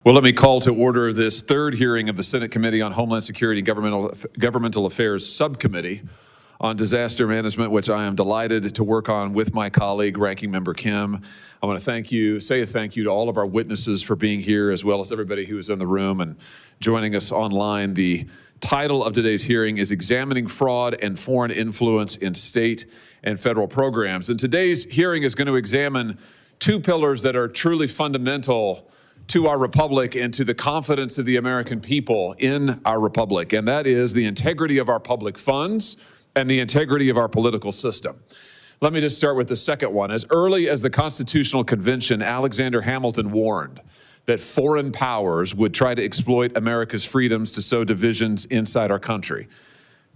Well, let me call to order this third hearing of the Senate Committee on Homeland Security and Governmental Affairs Subcommittee on Disaster Management, which I am delighted to work on with my colleague, Ranking Member Kim. I want to say a thank you to all of our witnesses for being here, as well as everybody who is in the room and joining us online. The title of today's hearing is Examining Fraud and Foreign Influence in State and Federal Programs. And today's hearing is going to examine two pillars that are truly fundamental to our republic and to the confidence of the American people in our republic, and that is the integrity of our public funds and the integrity of our political system. Let me just start with the second one. As early as the Constitutional Convention, Alexander Hamilton warned that foreign powers would try to exploit America's freedoms to sow divisions inside our country.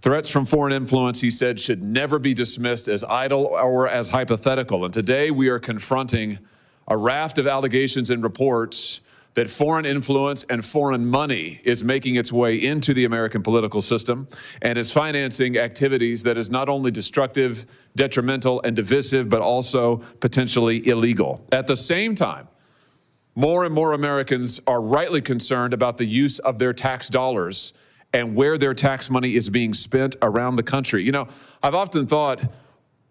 Threats from foreign influence, he said, should never be dismissed as idle or as hypothetical. And today we are confronting a raft of allegations and reports that foreign influence and foreign money is making its way into the American political system and is financing activities that is not only destructive, detrimental, and divisive, but also potentially illegal. At the same time, more and more Americans are rightly concerned about the use of their tax dollars and where their tax money is being spent around the country. You know, I've often thought,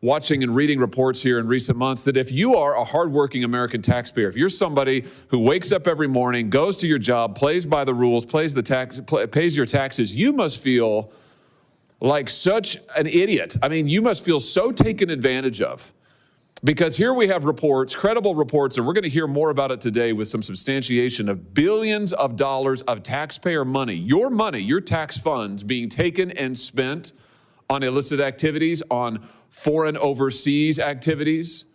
watching and reading reports here in recent months, that if you are a hardworking American taxpayer, if you're somebody who wakes up every morning, goes to your job, plays by the rules, pays your taxes, you must feel like such an idiot. I mean, you must feel so taken advantage of. Because here we have reports, credible reports, and we're going to hear more about it today with some substantiation of billions of dollars of taxpayer money, your tax funds being taken and spent on illicit activities, on foreign overseas activities,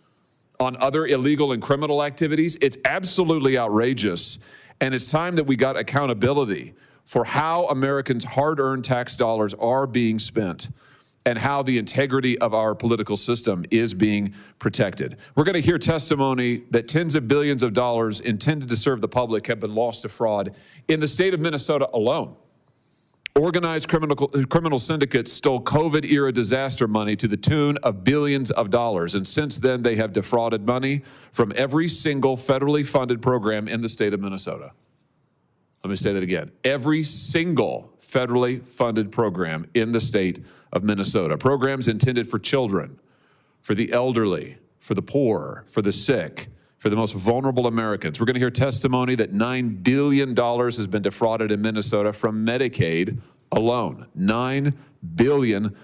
on other illegal and criminal activities. It's absolutely outrageous, and it's time that we got accountability for how Americans' hard-earned tax dollars are being spent and how the integrity of our political system is being protected. We're going to hear testimony that tens of billions of dollars intended to serve the public have been lost to fraud in the state of Minnesota alone. Organized criminal syndicates stole COVID-era disaster money to the tune of billions of dollars, and since then they have defrauded money from every single federally funded program in the state of Minnesota. Let me say that again. Every single federally funded program in the state of Minnesota. Programs intended for children, for the elderly, for the poor, for the sick, for the most vulnerable Americans. We're going to hear testimony that $9 billion has been defrauded in Minnesota from Medicaid alone. $9 billion.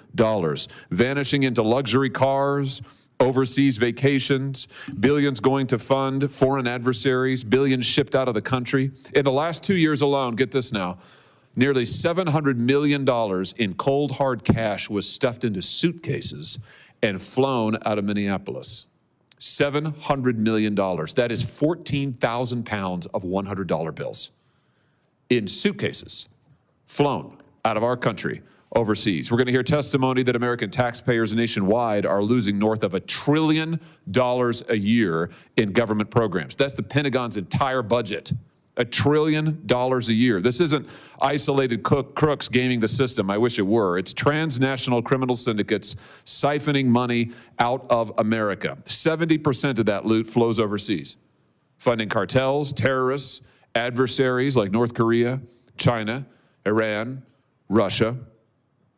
Vanishing into luxury cars, overseas vacations, billions going to fund foreign adversaries, billions shipped out of the country. In the last 2 years alone, get this now, nearly $700 million in cold hard cash was stuffed into suitcases and flown out of Minneapolis. $700 million. That is 14,000 pounds of $100 bills in suitcases flown out of our country overseas. We're going to hear testimony that American taxpayers nationwide are losing north of $1 trillion a year in government programs. That's the Pentagon's entire budget. $1 trillion a year. This isn't isolated crooks gaming the system. I wish it were. It's transnational criminal syndicates siphoning money out of America. 70% of that loot flows overseas, funding cartels, terrorists, adversaries like North Korea, China, Iran, Russia.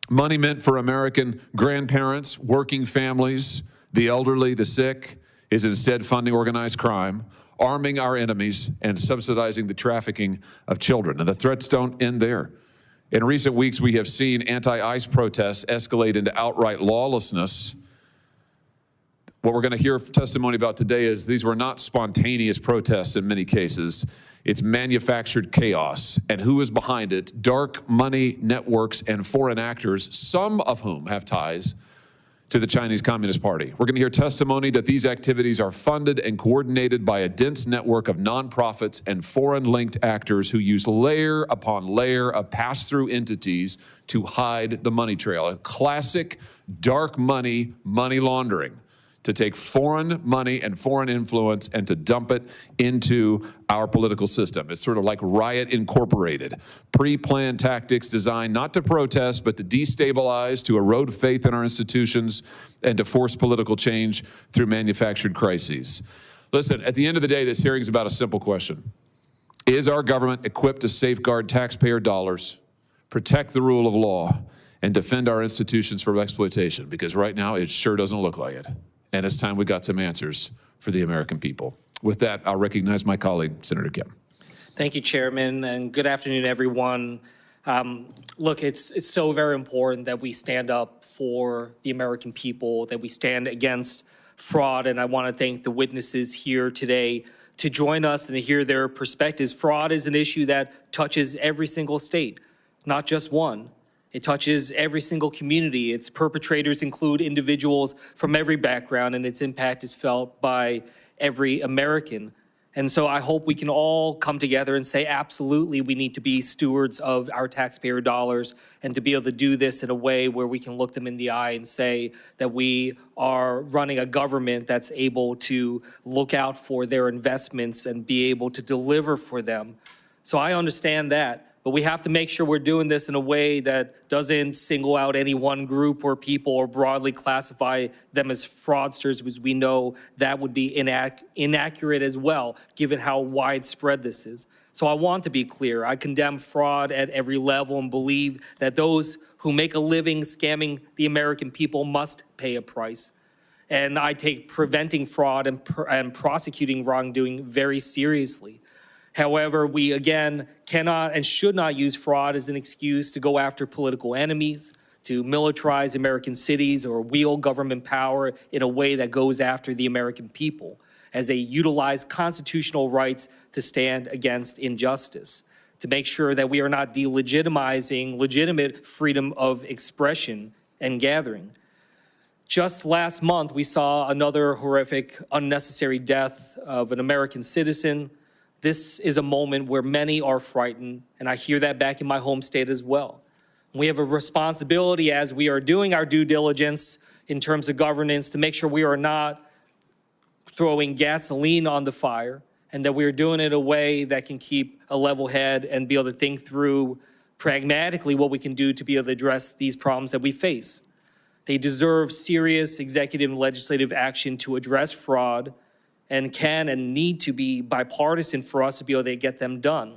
Money meant for American grandparents, working families, the elderly, the sick, is instead funding organized crime, arming our enemies, and subsidizing the trafficking of children. And the threats don't end there. In recent weeks, we have seen anti-ICE protests escalate into outright lawlessness. What we're going to hear testimony about today is these were not spontaneous protests in many cases. It's manufactured chaos. And who is behind it? Dark money networks and foreign actors, some of whom have ties to the Chinese Communist Party. We're going to hear testimony that these activities are funded and coordinated by a dense network of nonprofits and foreign-linked actors who use layer upon layer of pass-through entities to hide the money trail. A classic dark money laundering, to take foreign money and foreign influence and to dump it into our political system. It's sort of like Riot Incorporated. Pre-planned tactics designed not to protest, but to destabilize, to erode faith in our institutions, and to force political change through manufactured crises. Listen, at the end of the day, this hearing is about a simple question. Is our government equipped to safeguard taxpayer dollars, protect the rule of law, and defend our institutions from exploitation? Because right now, it sure doesn't look like it. And it's time we got some answers for the American people. With that, I'll recognize my colleague, Senator Kim. Thank you, Chairman, and good afternoon, everyone. Look, it's so very important that we stand up for the American people, that we stand against fraud, and I want to thank the witnesses here today to join us and to hear their perspectives. Fraud is an issue that touches every single state, not just one. It touches every single community. Its perpetrators include individuals from every background, and its impact is felt by every American. And so I hope we can all come together and say, absolutely, we need to be stewards of our taxpayer dollars, and to be able to do this in a way where we can look them in the eye and say that we are running a government that's able to look out for their investments and be able to deliver for them. So I understand that. But we have to make sure we're doing this in a way that doesn't single out any one group or people or broadly classify them as fraudsters, because we know that would be inaccurate as well, given how widespread this is. So I want to be clear. I condemn fraud at every level and believe that those who make a living scamming the American people must pay a price. And I take preventing fraud and prosecuting wrongdoing very seriously. However, we, again, cannot and should not use fraud as an excuse to go after political enemies, to militarize American cities, or wield government power in a way that goes after the American people, as they utilize constitutional rights to stand against injustice, to make sure that we are not delegitimizing legitimate freedom of expression and gathering. Just last month, we saw another horrific, unnecessary death of an American citizen. This is a moment where many are frightened, and I hear that back in my home state as well. We have a responsibility as we are doing our due diligence in terms of governance to make sure we are not throwing gasoline on the fire, and that we are doing it in a way that can keep a level head and be able to think through pragmatically what we can do to be able to address these problems that we face. They deserve serious executive and legislative action to address fraud, and can and need to be bipartisan for us to be able to get them done.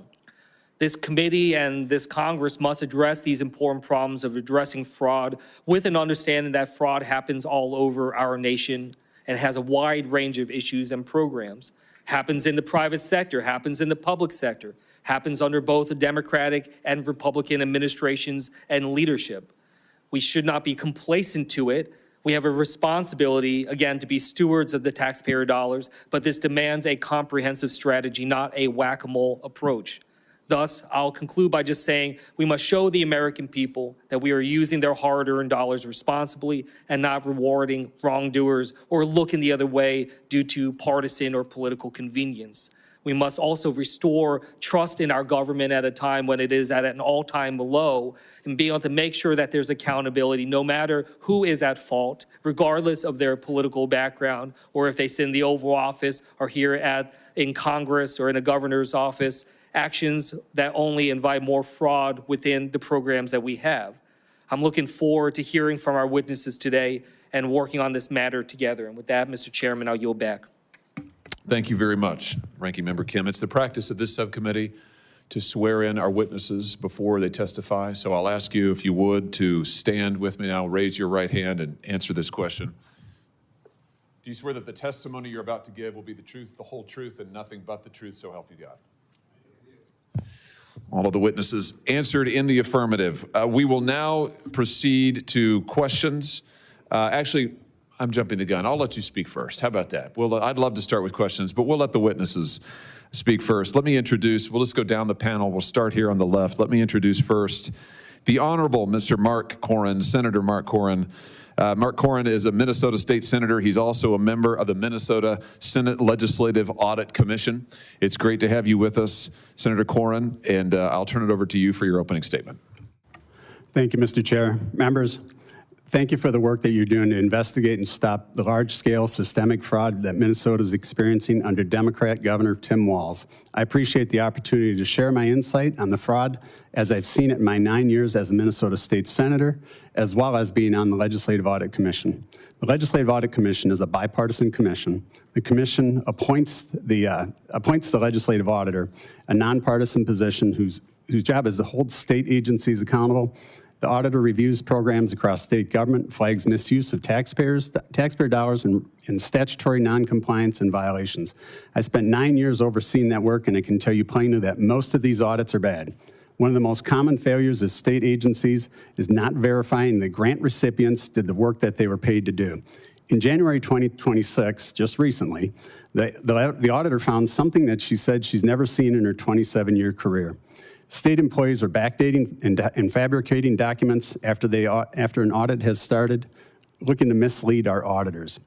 This committee and this Congress must address these important problems of addressing fraud with an understanding that fraud happens all over our nation and has a wide range of issues and programs. Happens in the private sector, happens in the public sector, happens under both the Democratic and Republican administrations and leadership. We should not be complacent to it. We have a responsibility, again, to be stewards of the taxpayer dollars, but this demands a comprehensive strategy, not a whack-a-mole approach. Thus, I'll conclude by just saying we must show the American people that we are using their hard-earned dollars responsibly and not rewarding wrongdoers or looking the other way due to partisan or political convenience. We must also restore trust in our government at a time when it is at an all-time low, and be able to make sure that there's accountability no matter who is at fault, regardless of their political background, or if they sit in the Oval Office or here in Congress or in a governor's office, actions that only invite more fraud within the programs that we have. I'm looking forward to hearing from our witnesses today and working on this matter together. And with that, Mr. Chairman, I'll yield back. Thank you very much, Ranking Member Kim. It's the practice of this subcommittee to swear in our witnesses before they testify. So I'll ask you, if you would, to stand with me now, raise your right hand and answer this question. Do you swear that the testimony you're about to give will be the truth, the whole truth, and nothing but the truth, so help you God? All of the witnesses answered in the affirmative. We will now proceed to questions. Actually, I'm jumping the gun. I'll let you speak first. How about that? I'd love to start with questions, but we'll let the witnesses speak first. Let me introduce, we'll just go down the panel. We'll start here on the left. Let me introduce first the Honorable Mr. Mark Koran, Senator Mark Koran. Mark Koran is a Minnesota State Senator. He's also a member of the Minnesota Senate Legislative Audit Commission. It's great to have you with us, Senator Koran, and I'll turn it over to you for your opening statement. Thank you, Mr. Chair. Members, Thank you for the work that you're doing to investigate and stop the large-scale systemic fraud that Minnesota is experiencing under Democrat Governor Tim Walz. I appreciate the opportunity to share my insight on the fraud as I've seen it in my 9 years as a Minnesota State Senator, as well as being on the Legislative Audit Commission. The Legislative Audit Commission is a bipartisan commission. The commission appoints the legislative auditor, a nonpartisan position whose job is to hold state agencies accountable. The auditor reviews programs across state government, flags misuse of taxpayer dollars, and statutory noncompliance and violations. I spent 9 years overseeing that work, and I can tell you plainly that most of these audits are bad. One of the most common failures of state agencies is not verifying the grant recipients did the work that they were paid to do. In January 2026, just recently, the auditor found something that she said she's never seen in her 27-year career. State employees are backdating and fabricating documents after an audit has started, looking to mislead our auditors.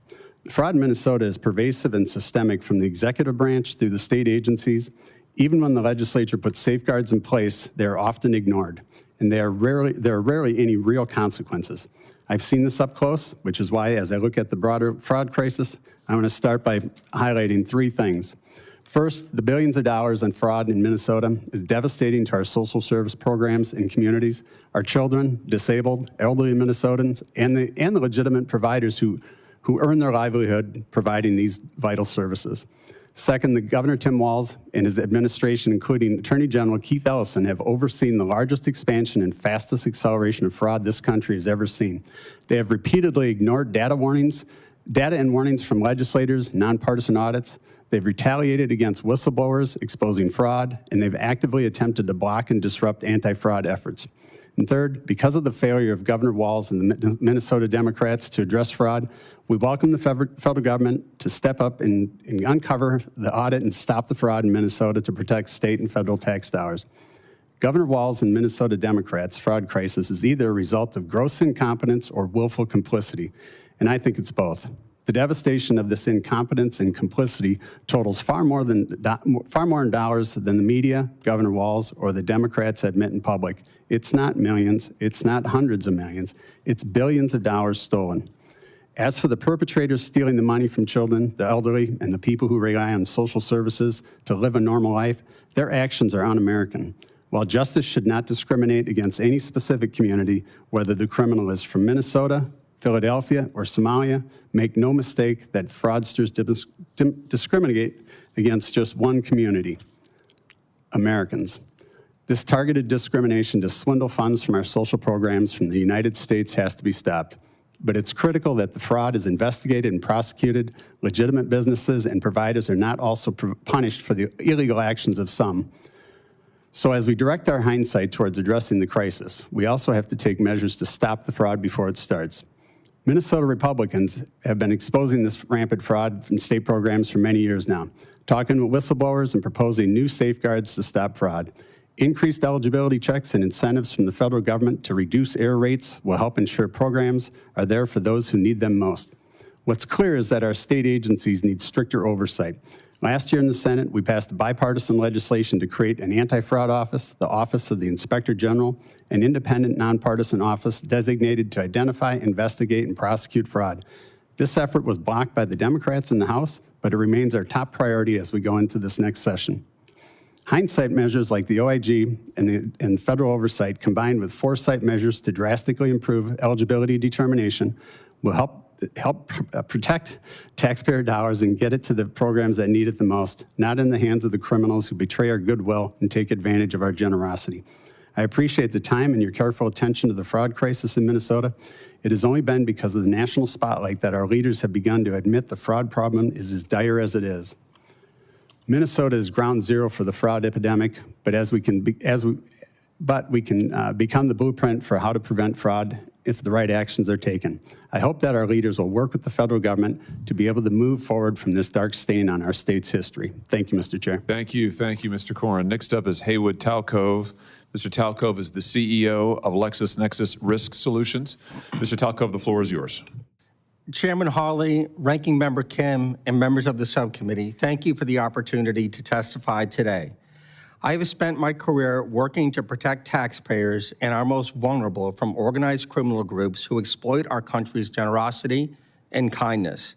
Fraud in Minnesota is pervasive and systemic from the executive branch through the state agencies. Even when the legislature puts safeguards in place, they are often ignored, and there are rarely any real consequences. I've seen this up close, which is why, as I look at the broader fraud crisis, I want to start by highlighting 3 things. First, the billions of dollars in fraud in Minnesota is devastating to our social service programs and communities, our children, disabled, elderly Minnesotans, and the legitimate providers who earn their livelihood providing these vital services. Second, the Governor Tim Walz and his administration, including Attorney General 𝐇𝐈𝐆𝐇𝐋𝐈𝐆𝐇𝐋𝐈𝐆𝐇𝐓𝐒, have overseen the largest expansion and fastest acceleration of fraud this country has ever seen. They have repeatedly ignored data and warnings from legislators, nonpartisan audits. They've retaliated against whistleblowers exposing fraud, and they've actively attempted to block and disrupt anti-fraud efforts. And third, because of the failure of Governor Walz and the Minnesota Democrats to address fraud, we welcome the federal government to step up and uncover the audit and stop the fraud in Minnesota to protect state and federal tax dollars. Governor Walz and Minnesota Democrats' fraud crisis is either a result of gross incompetence or willful complicity, and I think it's both. The devastation of this incompetence and complicity totals far more in dollars than the media, Governor Walz, or the Democrats admit in public. It's not millions, it's not hundreds of millions, it's billions of dollars stolen. As for the perpetrators stealing the money from children, the elderly, and the people who rely on social services to live a normal life, their actions are un-American. While justice should not discriminate against any specific community, whether the criminal is from Minnesota, Philadelphia, or Somalia, make no mistake that fraudsters discriminate against just one community, Americans. This targeted discrimination to swindle funds from our social programs from the United States has to be stopped. But it's critical that the fraud is investigated and prosecuted. Legitimate businesses and providers are not also punished for the illegal actions of some. So as we direct our hindsight towards addressing the crisis, we also have to take measures to stop the fraud before it starts. Minnesota Republicans have been exposing this rampant fraud in state programs for many years now, talking with whistleblowers and proposing new safeguards to stop fraud. Increased eligibility checks and incentives from the federal government to reduce error rates will help ensure programs are there for those who need them most. What's clear is that our state agencies need stricter oversight. Last year in the Senate, we passed bipartisan legislation to create an anti-fraud office, the Office of the Inspector General, an independent, nonpartisan office designated to identify, investigate, and prosecute fraud. This effort was blocked by the Democrats in the House, but it remains our top priority as we go into this next session. Hindsight measures like the OIG and federal oversight, combined with foresight measures to drastically improve eligibility determination, will help protect taxpayer dollars and get it to the programs that need it the most, not in the hands of the criminals who betray our goodwill and take advantage of our generosity. I appreciate the time and your careful attention to the fraud crisis in Minnesota. It has only been because of the national spotlight that our leaders have begun to admit the fraud problem is as dire as it is. Minnesota is ground zero for the fraud epidemic, but we can become the blueprint for how to prevent fraud if the right actions are taken. I hope that our leaders will work with the federal government to be able to move forward from this dark stain on our state's history. Thank you, Mr. Chair. Thank you, Mr. Koran. Next up is Haywood Talcove. Mr. Talcove is the CEO of LexisNexis Risk Solutions. Mr. Talcove, the floor is yours. Chairman Hawley, Ranking Member Kim, and members of the subcommittee, thank you for the opportunity to testify today. I have spent my career working to protect taxpayers and our most vulnerable from organized criminal groups who exploit our country's generosity and kindness.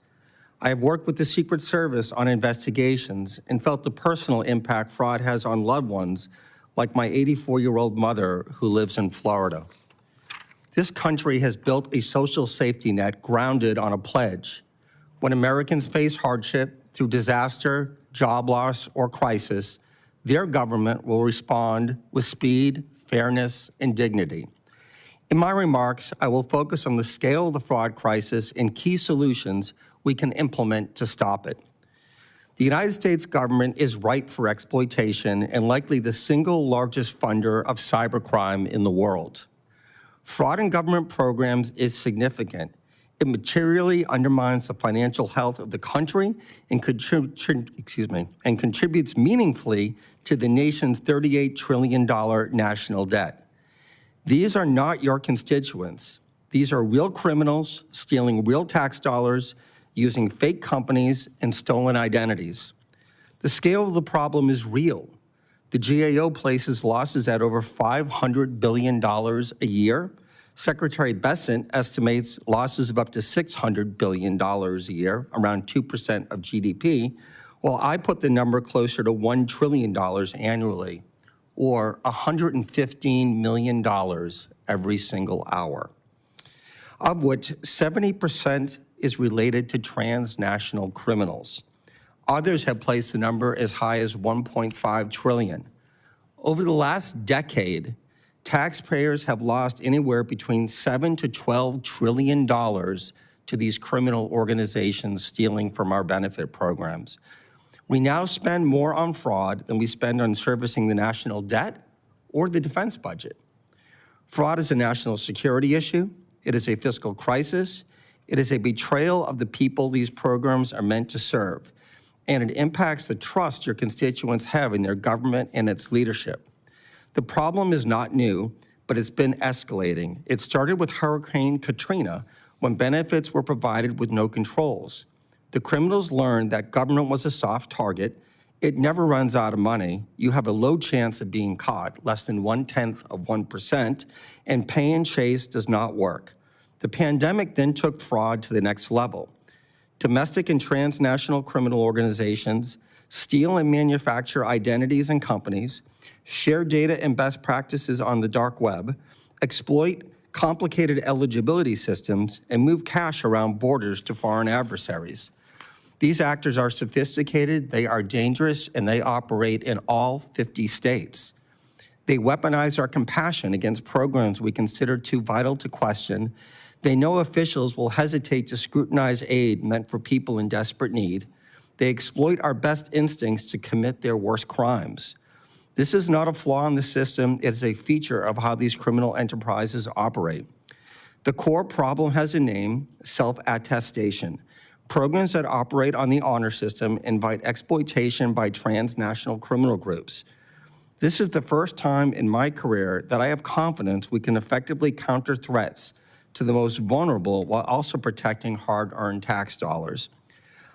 I have worked with the Secret Service on investigations and felt the personal impact fraud has on loved ones, like my 84-year-old mother who lives in Florida. This country has built a social safety net grounded on a pledge. When Americans face hardship through disaster, job loss, or crisis, their government will respond with speed, fairness, and dignity. In my remarks, I will focus on the scale of the fraud crisis and key solutions we can implement to stop it. The United States government is ripe for exploitation and likely the single largest funder of cybercrime in the world. Fraud in government programs is significant. It materially undermines the financial health of the country and contributes meaningfully to the nation's $38 trillion national debt. These are not your constituents. These are real criminals stealing real tax dollars, using fake companies and stolen identities. The scale of the problem is real. The GAO places losses at over $500 billion a year. Secretary Bessent estimates losses of up to $600 billion a year, around 2% of GDP, while I put the number closer to $1 trillion annually, or $115 million every single hour, of which 70% is related to transnational criminals. Others have placed the number as high as $1.5 trillion. Over the last decade, taxpayers have lost anywhere between $7 to $12 trillion to these criminal organizations stealing from our benefit programs. We now spend more on fraud than we spend on servicing the national debt or the defense budget. Fraud is a national security issue. It is a fiscal crisis. It is a betrayal of the people these programs are meant to serve. And it impacts the trust your constituents have in their government and its leadership. The problem is not new, but it's been escalating. It started with Hurricane Katrina, when benefits were provided with no controls. The criminals learned that government was a soft target. It never runs out of money. You have a low chance of being caught, less than 0.1%, and pay and chase does not work. The pandemic then took fraud to the next level. Domestic and transnational criminal organizations steal and manufacture identities and companies, share data and best practices on the dark web, exploit complicated eligibility systems, and move cash around borders to foreign adversaries. These actors are sophisticated, they are dangerous, and they operate in all 50 states. They weaponize our compassion against programs we consider too vital to question. They know officials will hesitate to scrutinize aid meant for people in desperate need. They exploit our best instincts to commit their worst crimes. This is not a flaw in the system, it is a feature of how these criminal enterprises operate. The core problem has a name: self-attestation. Programs that operate on the honor system invite exploitation by transnational criminal groups. This is the first time in my career that I have confidence we can effectively counter threats to the most vulnerable while also protecting hard-earned tax dollars.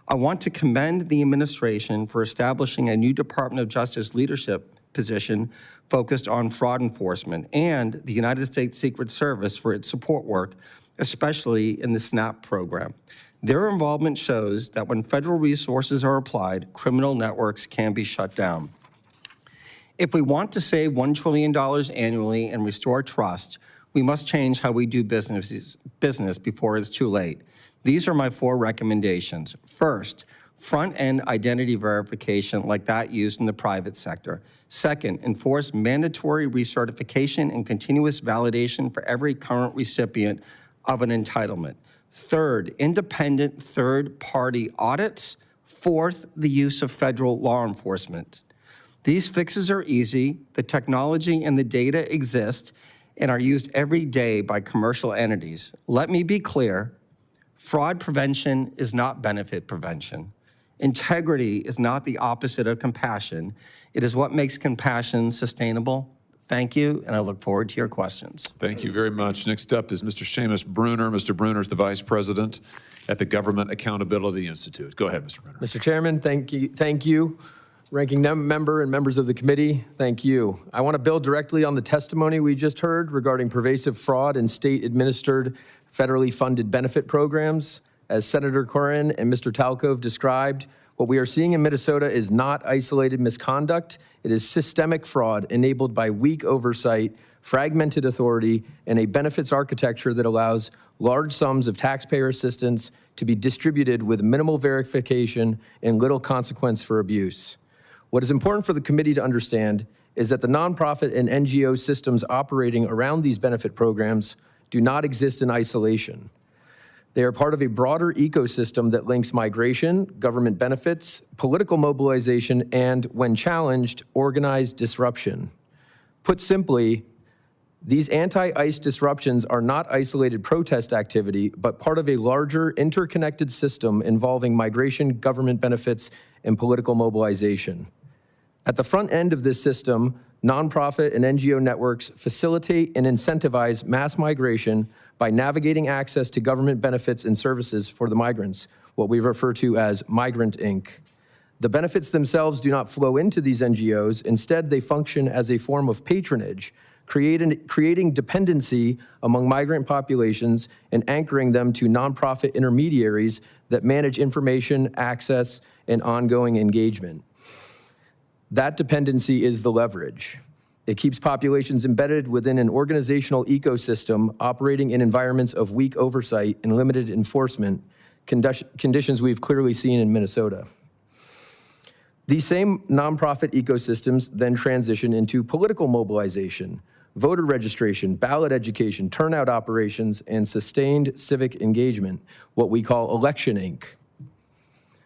I want to commend the administration for establishing a new Department of Justice leadership position focused on fraud enforcement, and the United States Secret Service for its support work, especially in the SNAP program. Their involvement shows that when federal resources are applied, criminal networks can be shut down. If we want to save $1 trillion annually and restore trust, we must change how we do business before it's too late. These are my 4 recommendations. First, front-end identity verification like that used in the private sector. Second, enforce mandatory recertification and continuous validation for every current recipient of an entitlement. Third, independent third-party audits. Fourth, the use of federal law enforcement. These fixes are easy. The technology and the data exist and are used every day by commercial entities. Let me be clear, fraud prevention is not benefit prevention. Integrity is not the opposite of compassion. It is what makes compassion sustainable. Thank you, and I look forward to your questions. Thank you very much. Next up is Mr. Seamus Bruner. Mr. Bruner is the Vice President at the Government Accountability Institute. Go ahead, Mr. Bruner. Mr. Chairman, thank you. Ranking member and members of the committee, thank you. I want to build directly on the testimony we just heard regarding pervasive fraud in state-administered, federally funded benefit programs. As Senator Koran and Mr. Talcove described, what we are seeing in Minnesota is not isolated misconduct. It is systemic fraud enabled by weak oversight, fragmented authority, and a benefits architecture that allows large sums of taxpayer assistance to be distributed with minimal verification and little consequence for abuse. What is important for the committee to understand is that the nonprofit and NGO systems operating around these benefit programs do not exist in isolation. They are part of a broader ecosystem that links migration, government benefits, political mobilization, and, when challenged, organized disruption. Put simply, these anti-ICE disruptions are not isolated protest activity, but part of a larger interconnected system involving migration, government benefits, and political mobilization. At the front end of this system, nonprofit and NGO networks facilitate and incentivize mass migration by navigating access to government benefits and services for the migrants, what we refer to as Migrant Inc. The benefits themselves do not flow into these NGOs. Instead, they function as a form of patronage, creating dependency among migrant populations and anchoring them to nonprofit intermediaries that manage information, access, and ongoing engagement. That dependency is the leverage. It keeps populations embedded within an organizational ecosystem operating in environments of weak oversight and limited enforcement, conditions we've clearly seen in Minnesota. These same nonprofit ecosystems then transition into political mobilization, voter registration, ballot education, turnout operations, and sustained civic engagement, what we call Election Inc.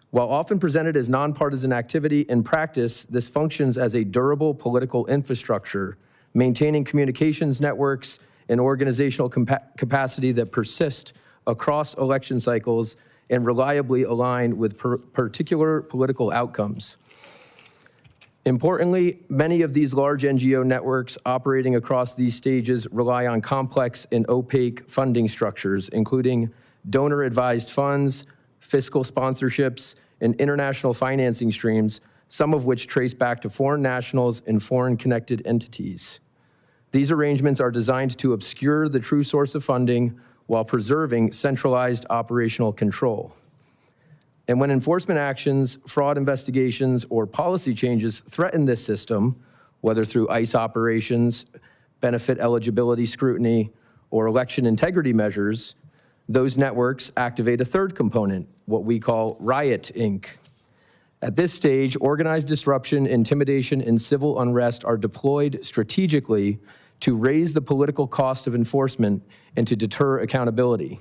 While often presented as nonpartisan activity, in practice, this functions as a durable political infrastructure, maintaining communications networks and organizational capacity that persist across election cycles and reliably align with particular political outcomes. Importantly, many of these large NGO networks operating across these stages rely on complex and opaque funding structures, including donor-advised funds, fiscal sponsorships, and international financing streams, some of which trace back to foreign nationals and foreign-connected entities. These arrangements are designed to obscure the true source of funding while preserving centralized operational control. And when enforcement actions, fraud investigations, or policy changes threaten this system, whether through ICE operations, benefit eligibility scrutiny, or election integrity measures, those networks activate a third component, what we call Riot Inc. At this stage, organized disruption, intimidation, and civil unrest are deployed strategically to raise the political cost of enforcement and to deter accountability.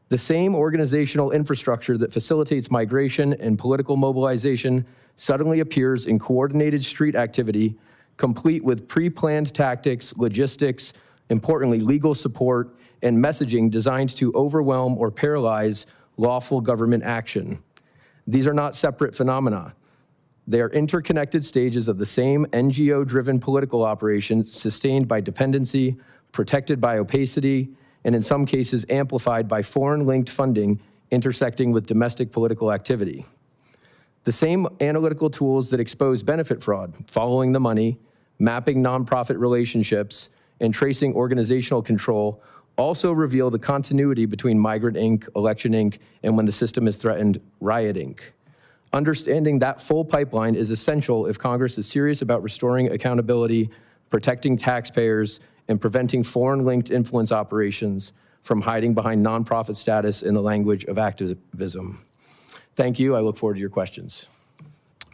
The same organizational infrastructure that facilitates migration and political mobilization suddenly appears in coordinated street activity, complete with pre-planned tactics, logistics, importantly, legal support, and messaging designed to overwhelm or paralyze lawful government action. These are not separate phenomena. They are interconnected stages of the same NGO-driven political operation sustained by dependency, protected by opacity, and in some cases amplified by foreign-linked funding intersecting with domestic political activity. The same analytical tools that expose benefit fraud, following the money, mapping nonprofit relationships, and tracing organizational control also reveal the continuity between Migrant Inc., Election Inc., and when the system is threatened, Riot Inc. Understanding that full pipeline is essential if Congress is serious about restoring accountability, protecting taxpayers, and preventing foreign-linked influence operations from hiding behind nonprofit status in the language of activism. Thank you. I look forward to your questions.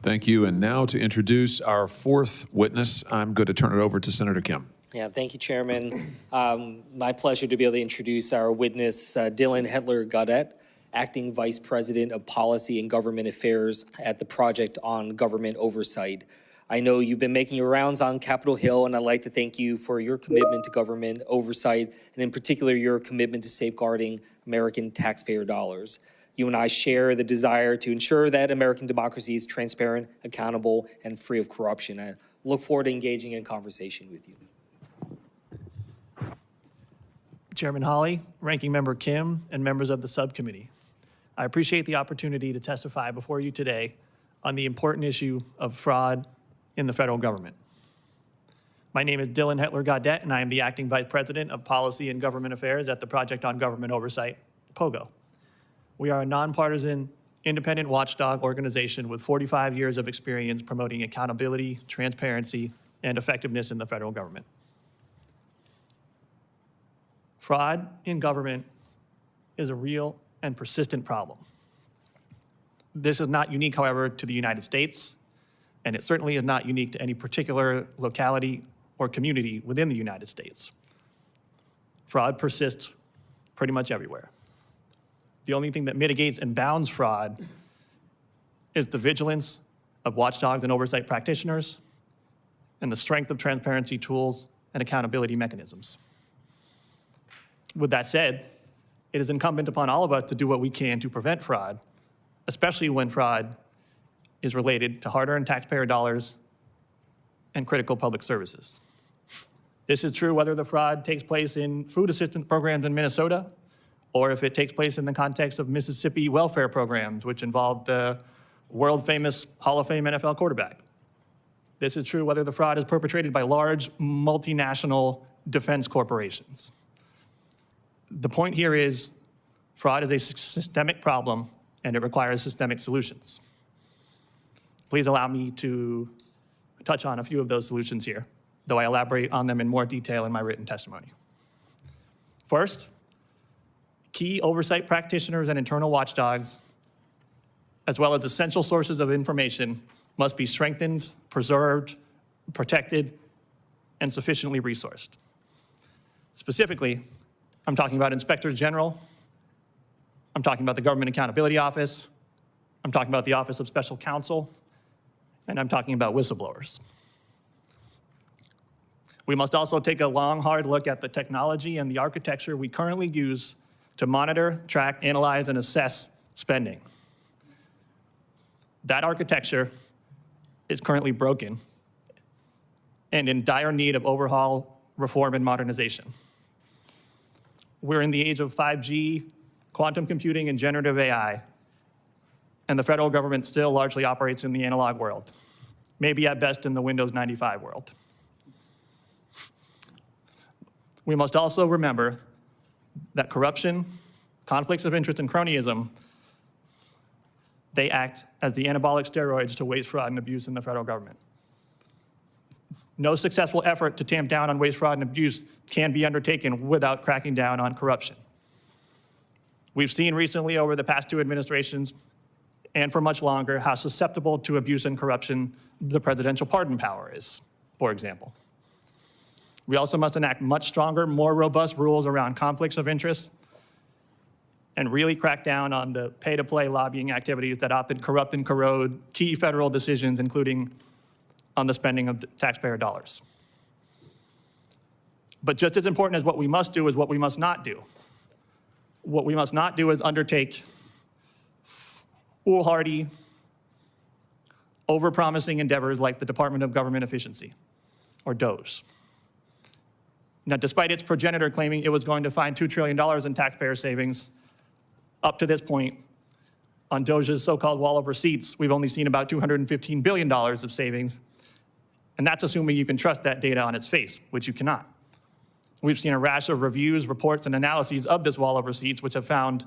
Thank you. And now to introduce our fourth witness, I'm going to turn it over to Senator Kim. Yeah, thank you, Chairman. My pleasure to be able to introduce our witness, Dylan Hedtler-Gaudette, Acting Vice President of Policy and Government Affairs at the Project on Government Oversight. I know you've been making your rounds on Capitol Hill, and I'd like to thank you for your commitment to government oversight, and in particular, your commitment to safeguarding American taxpayer dollars. You and I share the desire to ensure that American democracy is transparent, accountable, and free of corruption. I look forward to engaging in conversation with you. Chairman Hawley, Ranking Member Kim, and members of the subcommittee. I appreciate the opportunity to testify before you today on the important issue of fraud in the federal government. My name is Dylan Hedtler-Gaudette, and I am the Acting Vice President of Policy and Government Affairs at the Project on Government Oversight, POGO. We are a nonpartisan, independent watchdog organization with 45 years of experience promoting accountability, transparency, and effectiveness in the federal government. Fraud in government is a real and persistent problem. This is not unique, however, to the United States, and it certainly is not unique to any particular locality or community within the United States. Fraud persists pretty much everywhere. The only thing that mitigates and bounds fraud is the vigilance of watchdogs and oversight practitioners and the strength of transparency tools and accountability mechanisms. With that said, it is incumbent upon all of us to do what we can to prevent fraud, especially when fraud is related to hard-earned taxpayer dollars and critical public services. This is true whether the fraud takes place in food assistance programs in Minnesota or if it takes place in the context of Mississippi welfare programs, which involve the world-famous Hall of Fame NFL quarterback. This is true whether the fraud is perpetrated by large multinational defense corporations. The point here is fraud is a systemic problem and it requires systemic solutions. Please allow me to touch on a few of those solutions here, though I elaborate on them in more detail in my written testimony. First, key oversight practitioners and internal watchdogs, as well as essential sources of information, must be strengthened, preserved, protected, and sufficiently resourced. Specifically, I'm talking about inspectors general, I'm talking about the Government Accountability Office, I'm talking about the Office of Special Counsel, and I'm talking about whistleblowers. We must also take a long, hard look at the technology and the architecture we currently use to monitor, track, analyze, and assess spending. That architecture is currently broken and in dire need of overhaul, reform, and modernization. We're in the age of 5G, quantum computing, and generative AI, and the federal government still largely operates in the analog world, maybe at best in the Windows 95 world. We must also remember that corruption, conflicts of interest, and cronyism, they act as the anabolic steroids to waste, fraud, and abuse in the federal government. No successful effort to tamp down on waste, fraud, and abuse can be undertaken without cracking down on corruption. We've seen recently over the past two administrations, and for much longer, how susceptible to abuse and corruption the presidential pardon power is, for example. We also must enact much stronger, more robust rules around conflicts of interest and really crack down on the pay-to-play lobbying activities that often corrupt and corrode key federal decisions, including on the spending of taxpayer dollars. But just as important as what we must do is what we must not do. What we must not do is undertake foolhardy, over-promising endeavors like the Department of Government Efficiency, or DOGE. Now, despite its progenitor claiming it was going to find $2 trillion in taxpayer savings, up to this point, on DOGE's so-called wall of receipts, we've only seen about $215 billion of savings, and that's assuming you can trust that data on its face, which you cannot. We've seen a rash of reviews, reports, and analyses of this wall of receipts, which have found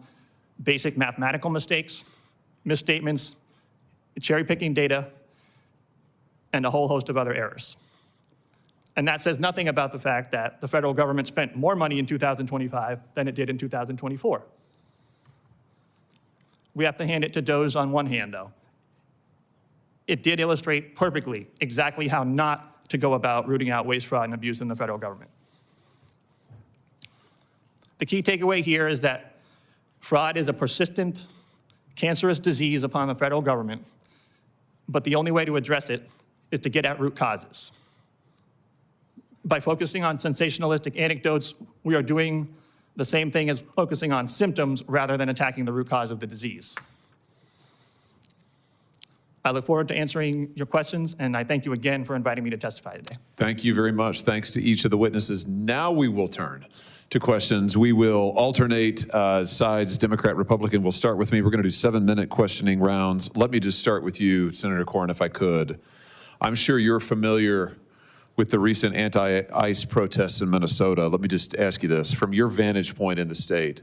basic mathematical mistakes, misstatements, cherry-picking data, and a whole host of other errors. And that says nothing about the fact that the federal government spent more money in 2025 than it did in 2024. We have to hand it to DOGE on one hand, though. It did illustrate perfectly exactly how not to go about rooting out waste, fraud, and abuse in the federal government. The key takeaway here is that fraud is a persistent, cancerous disease upon the federal government, but the only way to address it is to get at root causes. By focusing on sensationalistic anecdotes, we are doing the same thing as focusing on symptoms rather than attacking the root cause of the disease. I look forward to answering your questions, and I thank you again for inviting me to testify today. Thank you very much. Thanks to each of the witnesses. Now we will turn to questions. We will alternate sides, Democrat, Republican. We'll start with me. We're going to do 7-minute questioning rounds. Let me just start with you, Senator Koran, if I could. I'm sure you're familiar with the recent anti-ICE protests in Minnesota. Let me just ask you this. From your vantage point in the state,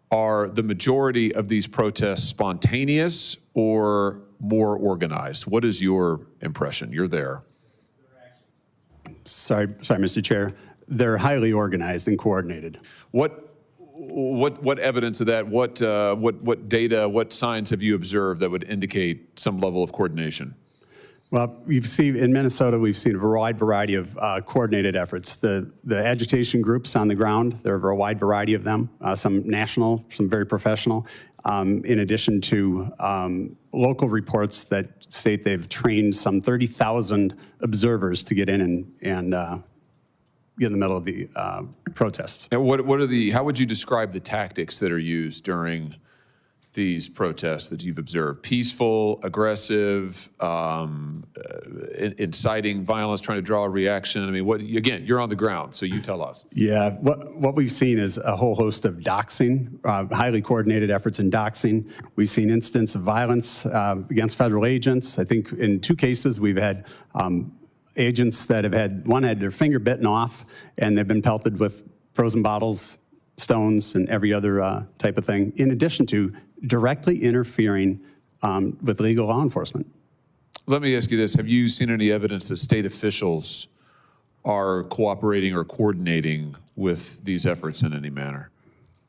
are the majority of these protests spontaneous or more organized? What is your impression? You're there. Sorry, Mr. Chair. They're highly organized and coordinated. What evidence of that? What data? What signs have you observed that would indicate some level of coordination? Well, in Minnesota, we've seen a wide variety of coordinated efforts. The agitation groups on the ground, there are a wide variety of them, some national, some very professional, in addition to local reports that state they've trained some 30,000 observers to get in and get in the middle of the protests. And how would you describe the tactics that are used during these protests that you've observed? Peaceful, aggressive, inciting violence, trying to draw a reaction? I mean, again, you're on the ground, so you tell us. Yeah, what we've seen is a whole host of doxing, highly coordinated efforts in doxing. We've seen incidents of violence against federal agents. I think in 2 cases we've had agents that one had their finger bitten off and they've been pelted with frozen bottles, stones, and every other type of thing, in addition to directly interfering with legal law enforcement. Let me ask you this. Have you seen any evidence that state officials are cooperating or coordinating with these efforts in any manner?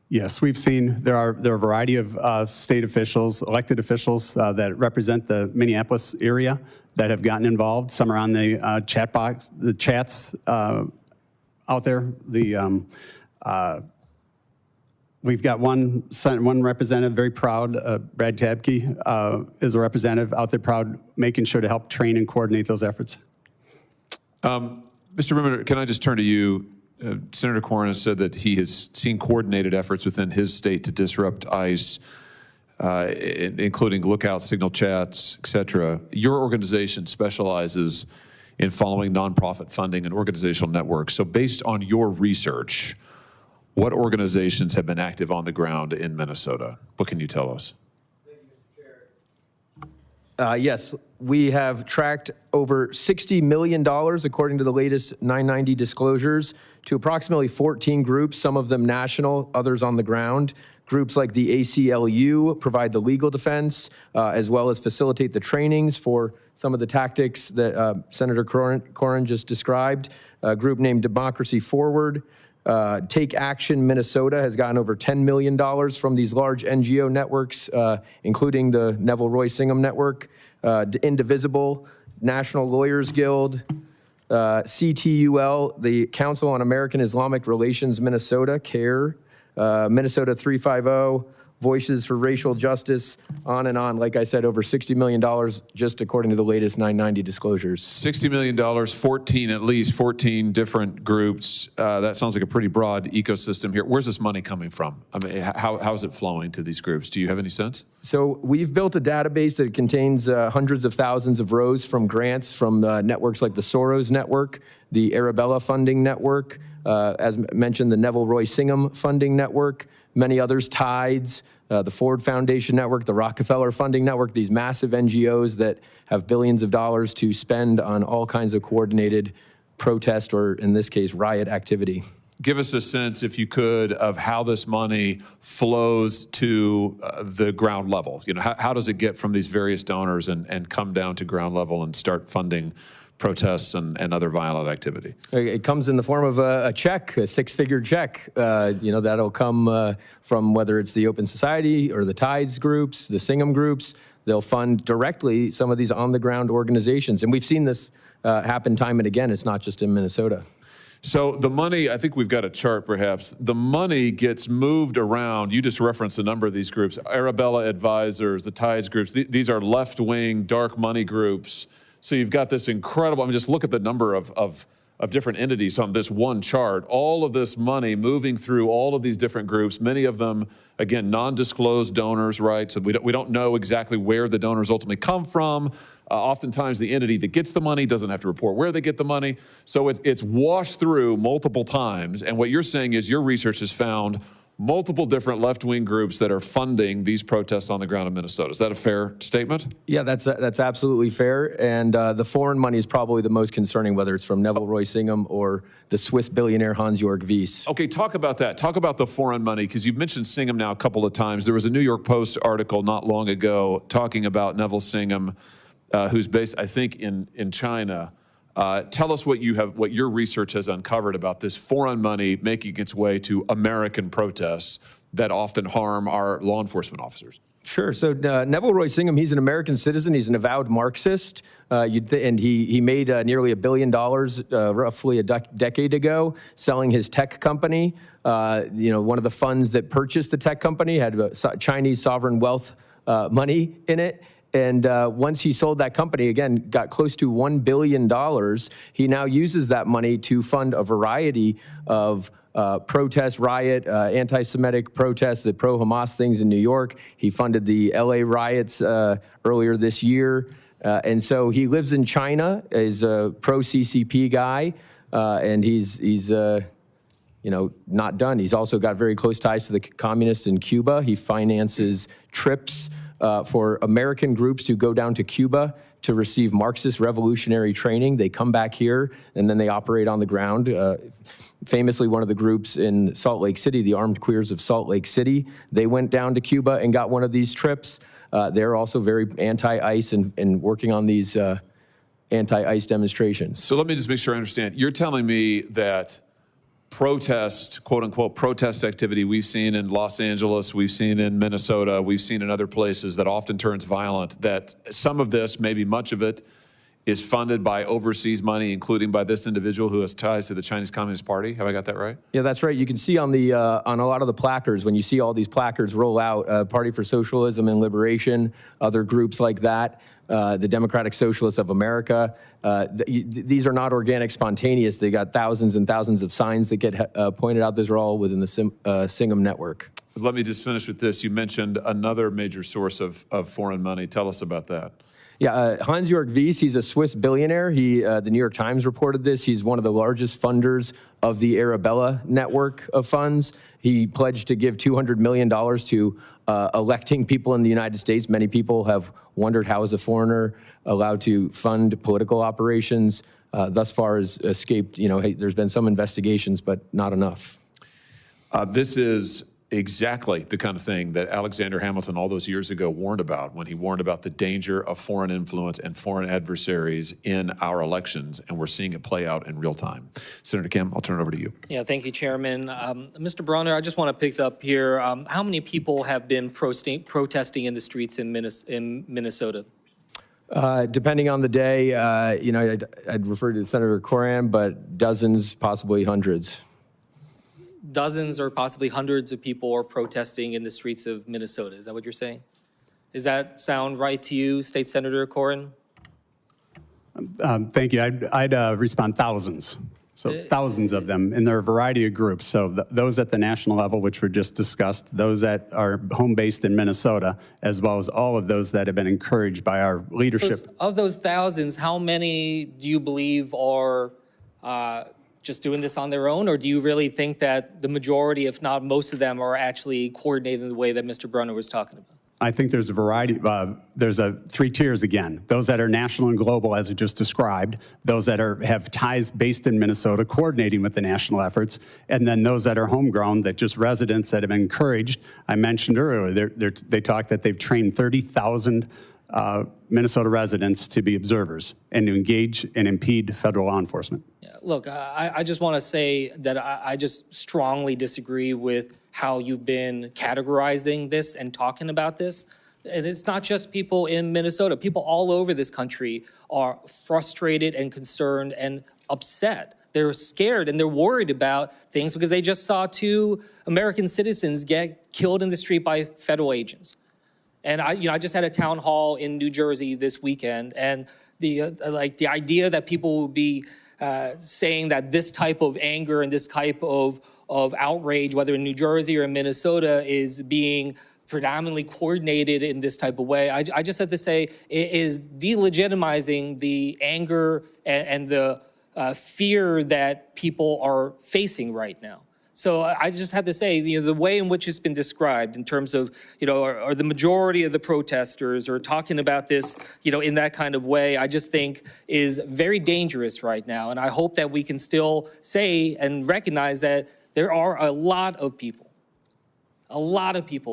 Yes, we've seen there are a variety of state officials, elected officials that represent the Minneapolis area that have gotten involved. Some are on the chat box, the chats out there. We've got one representative, very proud, Brad Tabke is a representative out there proud, making sure to help train and coordinate those efforts. Mr. Bruner, can I just turn to you? Senator Koran has said that he has seen coordinated efforts within his state to disrupt ICE, including lookout signal chats, et cetera. Your organization specializes in following nonprofit funding and organizational networks. So based on your research, what organizations have been active on the ground in Minnesota? What can you tell us? Thank you, Mr. Chair. Yes, we have tracked over $60 million, according to the latest 990 disclosures, to approximately 14 groups, some of them national, others on the ground. Groups like the ACLU provide the legal defense, as well as facilitate the trainings for some of the tactics that Senator Koran just described. A group named Democracy Forward. Take Action Minnesota has gotten over $10 million from these large NGO networks, including the Neville Roy Singham Network, Indivisible, National Lawyers Guild, CTUL, the Council on American Islamic Relations Minnesota, CARE, Minnesota 350, Voices for Racial Justice, on and on. Like I said, over $60 million just according to the latest 990 disclosures. $60 million, at least 14 different groups. That sounds like a pretty broad ecosystem here. Where's this money coming from? I mean, how is it flowing to these groups? Do you have any sense? So we've built a database that contains hundreds of thousands of rows from grants from networks like the Soros Network, the Arabella Funding Network, as mentioned, the Neville Roy Singham Funding Network, many others, Tides, the Ford Foundation Network, the Rockefeller Funding Network, these massive NGOs that have billions of dollars to spend on all kinds of coordinated protest, or in this case, riot activity. Give us a sense, if you could, of how this money flows to the ground level. You know, how does it get from these various donors and come down to ground level and start funding protests and other violent activity? It comes in the form of a check, a 6-figure check. You know, that'll come from whether it's the Open Society or the Tides groups, the Singham groups. They'll fund directly some of these on-the-ground organizations. And we've seen this happen time and again. It's not just in Minnesota. So the money, I think we've got a chart perhaps, the money gets moved around. You just referenced a number of these groups, Arabella Advisors, the Tides groups. These are left-wing, dark money groups. So you've got this incredible, I mean, just look at the number of of different entities on this one chart, all of this money moving through all of these different groups, many of them, again, non-disclosed donors, right? So we don't know exactly where the donors ultimately come from. Oftentimes the entity that gets the money doesn't have to report where they get the money. So it's washed through multiple times. And what you're saying is your research has found multiple different left-wing groups that are funding these protests on the ground in Minnesota. Is that a fair statement? Yeah, that's absolutely fair. And the foreign money is probably the most concerning, whether it's from Neville Roy Singham or the Swiss billionaire Hans-Jörg Wyss. Okay, talk about that. Talk about the foreign money, because you've mentioned Singham now a couple of times. There was a New York Post article not long ago talking about Neville Singham, who's based, I think, in China. Tell us what your research has uncovered about this foreign money making its way to American protests that often harm our law enforcement officers. Sure. So Neville Roy Singham, he's an American citizen. He's an avowed Marxist, and he made nearly $1 billion roughly a decade ago selling his tech company. One of the funds that purchased the tech company had Chinese sovereign wealth money in it. And once he sold that company, again, got close to $1 billion, he now uses that money to fund a variety of protest, riot, anti-Semitic protests, the pro-Hamas things in New York. He funded the LA riots earlier this year. And so he lives in China, is a pro-CCP guy, and he's not done. He's also got very close ties to the communists in Cuba. He finances trips for American groups to go down to Cuba to receive Marxist revolutionary training. They come back here, and then they operate on the ground. Famously, one of the groups in Salt Lake City, the Armed Queers of Salt Lake City, they went down to Cuba and got one of these trips. They're also very anti-ICE and working on these anti-ICE demonstrations. So let me just make sure I understand. You're telling me that protest, quote unquote, protest activity we've seen in Los Angeles, we've seen in Minnesota, we've seen in other places that often turns violent, that some of this, maybe much of it, is funded by overseas money, including by this individual who has ties to the Chinese Communist Party. Have I got that right? Yeah, that's right. You can see on the on a lot of the placards, when you see all these placards roll out, Party for Socialism and Liberation, other groups like that, the Democratic Socialists of America. These are not organic, spontaneous. They got thousands and thousands of signs that get pointed out. Those are all within the Singham network. Let me just finish with this. You mentioned another major source of foreign money. Tell us about that. Yeah, Hans-Jörg Wyss, he's a Swiss billionaire. The New York Times reported this. He's one of the largest funders of the Arabella network of funds. He pledged to give $200 million to electing people in the United States. Many people have wondered how is a foreigner allowed to fund political operations. Thus far has escaped, hey, there's been some investigations, but not enough. This is exactly the kind of thing that Alexander Hamilton all those years ago warned about when he warned about the danger of foreign influence and foreign adversaries in our elections, and we're seeing it play out in real time. Senator Kim, I'll turn it over to you. Yeah, thank you, Chairman. Mr. Bruner, I just want to pick up here. How many people have been protesting in the streets in Minnesota? Depending on the day, I'd refer to Senator Koran, but dozens, possibly hundreds. Dozens or possibly hundreds of people are protesting in the streets of Minnesota. Is that what you're saying? Does that sound right to you, State Senator Koran? Thank you. I'd respond thousands. So thousands of them, and there are a variety of groups. So those at the national level, which were just discussed, those that are home-based in Minnesota, as well as all of those that have been encouraged by our leadership. Of those thousands, how many do you believe are just doing this on their own, or do you really think that the majority, if not most of them, are actually coordinated in the way that Mr. Bruner was talking about? I think there's a variety. There's three tiers again. Those that are national and global, as I just described. Those that have ties based in Minnesota, coordinating with the national efforts. And then those that are homegrown, that just residents that have been encouraged. I mentioned earlier, they talked that they've trained 30,000 Minnesota residents to be observers and to engage and impede federal law enforcement. Yeah, look, I just want to say that I just strongly disagree with how you've been categorizing this and talking about this. And it's not just people in Minnesota. People all over this country are frustrated and concerned and upset. They're scared and they're worried about things because they just saw 2 American citizens get killed in the street by federal agents. And I just had a town hall in New Jersey this weekend, and the idea that people will be saying that this type of anger and this type of outrage, whether in New Jersey or in Minnesota, is being predominantly coordinated in this type of way. I just have to say it is delegitimizing the anger and the fear that people are facing right now. So I just have to say, the way in which it's been described in terms of, are the majority of the protesters are talking about this, in that kind of way, I just think is very dangerous right now. And I hope that we can still say and recognize that there are a lot of people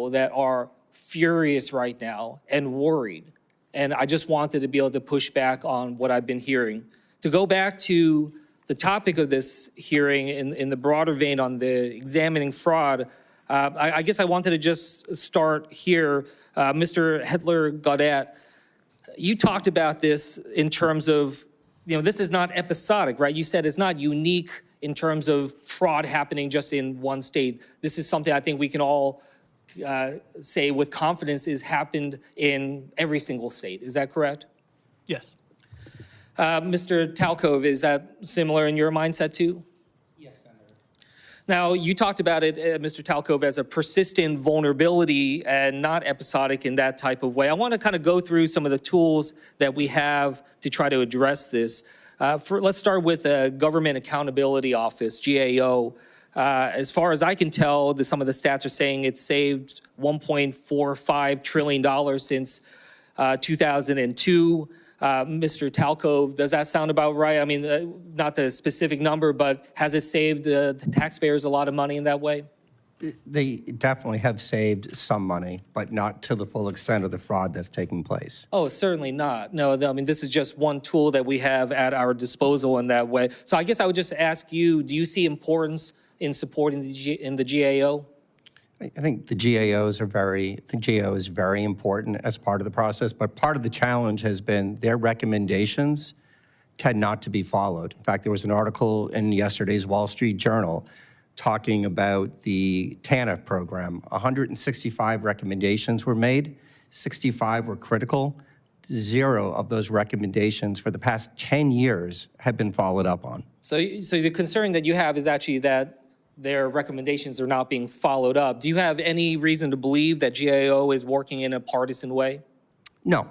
that are furious right now and worried. And I just wanted to be able to push back on what I've been hearing. To go back to the topic of this hearing in the broader vein on the examining fraud, I guess I wanted to just start here. Mr. Hedtler-Gaudette, you talked about this in terms of, this is not episodic, right? You said it's not unique in terms of fraud happening just in one state. This is something I think we can all say with confidence is happened in every single state. Is that correct? Yes. Mr. Talcove, is that similar in your mindset too? Yes, Senator. Now, you talked about it, Mr. Talcove, as a persistent vulnerability and not episodic in that type of way. I want to kind of go through some of the tools that we have to try to address this. Let's start with the Government Accountability Office, GAO. As far as I can tell, some of the stats are saying it's saved $1.45 trillion since 2002. Mr. Talcove, does that sound about right? I mean, not the specific number, but has it saved the taxpayers a lot of money in that way? They definitely have saved some money, but not to the full extent of the fraud that's taking place. Oh, certainly not. No, I mean, this is just one tool that we have at our disposal in that way. So I guess I would just ask you, do you see importance in supporting the GAO? I think the GAO is very important as part of the process, but part of the challenge has been their recommendations tend not to be followed. In fact, there was an article in yesterday's Wall Street Journal talking about the TANF program. 165 recommendations were made, 65 were critical. 0 of those recommendations for the past 10 years have been followed up on. So the concern that you have is actually that their recommendations are not being followed up. Do you have any reason to believe that GAO is working in a partisan way? No.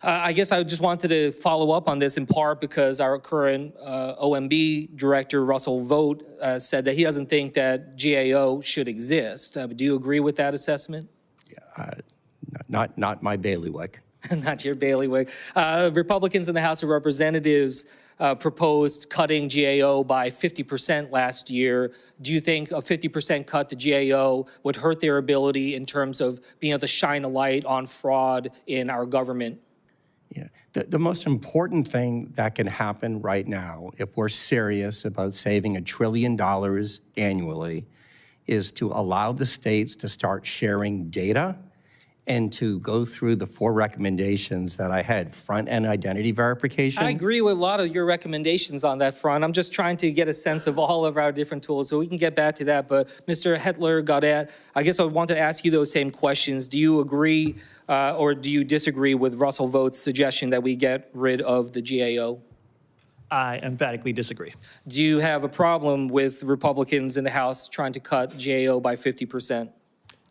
I guess I just wanted to follow up on this in part because our current OMB director, Russell Vogt, said that he doesn't think that GAO should exist. Do you agree with that assessment? Not my bailiwick. Not your bailiwick. Republicans in the House of Representatives proposed cutting GAO by 50% last year. Do you think a 50% cut to GAO would hurt their ability in terms of being able to shine a light on fraud in our government? Yeah. The most important thing that can happen right now, if we're serious about saving $1 trillion annually, is to allow the states to start sharing data and to go through the 4 recommendations that I had. Front-end identity verification. I agree with a lot of your recommendations on that front. I'm just trying to get a sense of all of our different tools, so we can get back to that. But Mr. Hedtler-Gaudette, I guess I wanted to ask you those same questions. Do you agree or do you disagree with Russell Vogt's suggestion that we get rid of the GAO? I emphatically disagree. Do you have a problem with Republicans in the House trying to cut GAO by 50%?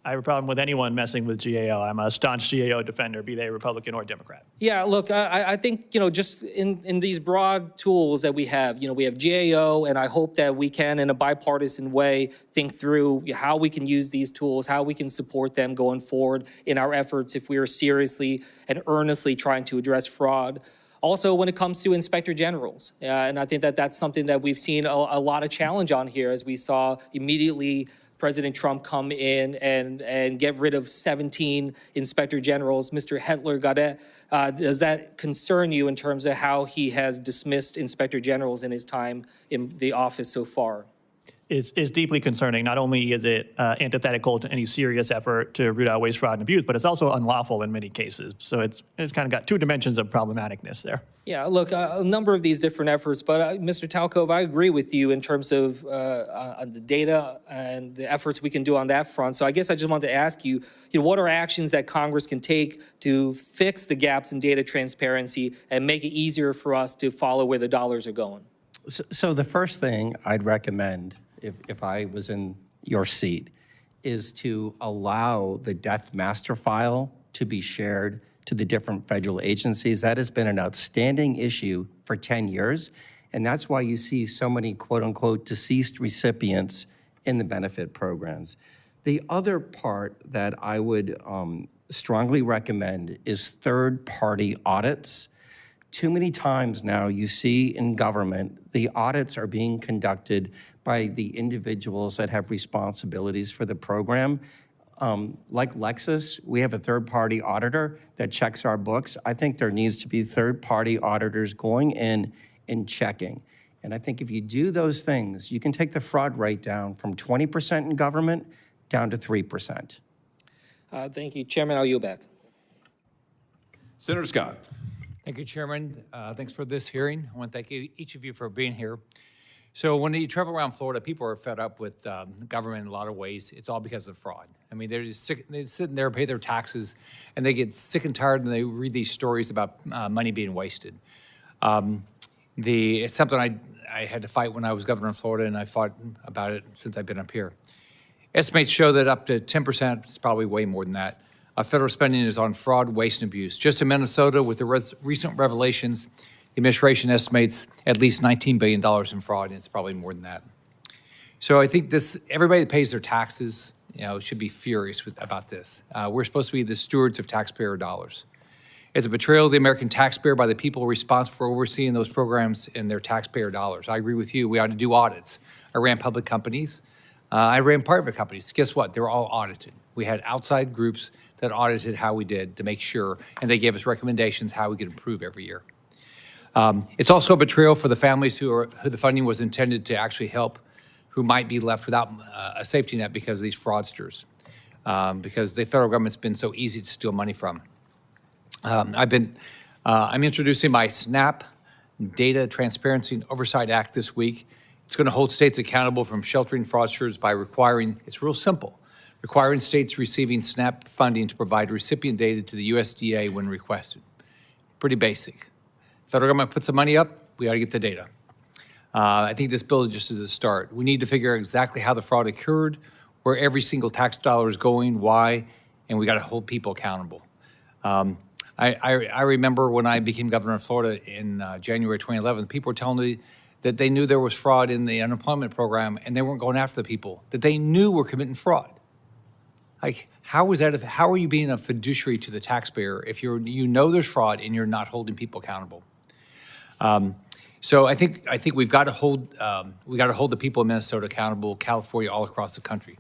I have a problem with anyone messing with GAO. I'm a staunch GAO defender, be they Republican or Democrat. Yeah, look, I think, just in these broad tools that we have GAO, and I hope that we can, in a bipartisan way, think through how we can use these tools, how we can support them going forward in our efforts if we are seriously and earnestly trying to address fraud. Also, when it comes to inspector generals, and I think that that's something that we've seen a lot of challenge on here, as we saw immediately President Trump come in and get rid of 17 inspector generals. Mr. Hedtler-Gaudette, does that concern you in terms of how he has dismissed inspector generals in his time in the office so far? Is deeply concerning. Not only is it antithetical to any serious effort to root out waste, fraud, and abuse, but it's also unlawful in many cases. So it's kind of got 2 dimensions of problematicness there. Yeah, look, a number of these different efforts, but Mr. Talcove, I agree with you in terms of the data and the efforts we can do on that front. So I guess I just wanted to ask you, what are actions that Congress can take to fix the gaps in data transparency and make it easier for us to follow where the dollars are going? So the first thing I'd recommend, if I was in your seat, is to allow the death master file to be shared to the different federal agencies. That has been an outstanding issue for 10 years, and that's why you see so many quote-unquote deceased recipients in the benefit programs. The other part that I would strongly recommend is third-party audits. Too many times now you see in government, the audits are being conducted by the individuals that have responsibilities for the program. Like Lexus, we have a third-party auditor that checks our books. I think there needs to be third-party auditors going in and checking. And I think if you do those things, you can take the fraud rate down from 20% in government down to 3%. Thank you. Chairman, I'll yield back. Senator Scott. Thank you, Chairman. Thanks for this hearing. I want to thank each of you for being here. So when you travel around Florida, people are fed up with government in a lot of ways. It's all because of fraud. I mean, they're just sick, they sit in there, pay their taxes, and they get sick and tired, and they read these stories about money being wasted. It's something I had to fight when I was governor of Florida, and I fought about it since I've been up here. Estimates show that up to 10%, it's probably way more than that, of federal spending is on fraud, waste, and abuse. Just in Minnesota, with the recent revelations, the administration estimates at least $19 billion in fraud, and it's probably more than that. So I think everybody that pays their taxes, should be furious about this. We're supposed to be the stewards of taxpayer dollars. It's a betrayal of the American taxpayer by the people responsible for overseeing those programs and their taxpayer dollars. I agree with you. We ought to do audits. I ran public companies. I ran private companies. Guess what? They were all audited. We had outside groups that audited how we did to make sure, and they gave us recommendations how we could improve every year. It's also a betrayal for the families who the funding was intended to actually help, who might be left without a safety net because of these fraudsters, because the federal government's been so easy to steal money from. I'm introducing my SNAP Data Transparency and Oversight Act this week. It's going to hold states accountable from sheltering fraudsters by requiring, it's real simple, requiring states receiving SNAP funding to provide recipient data to the USDA when requested. Pretty basic. Federal government puts the money up, we ought to get the data. I think this bill just is a start. We need to figure out exactly how the fraud occurred, where every single tax dollar is going, why, and we got to hold people accountable. I remember when I became governor of Florida in January 2011, people were telling me that they knew there was fraud in the unemployment program and they weren't going after the people that they knew were committing fraud. Like, how is that? How are you being a fiduciary to the taxpayer if you know there's fraud and you're not holding people accountable? So I think we've got to hold the people in Minnesota accountable, California, all across the country.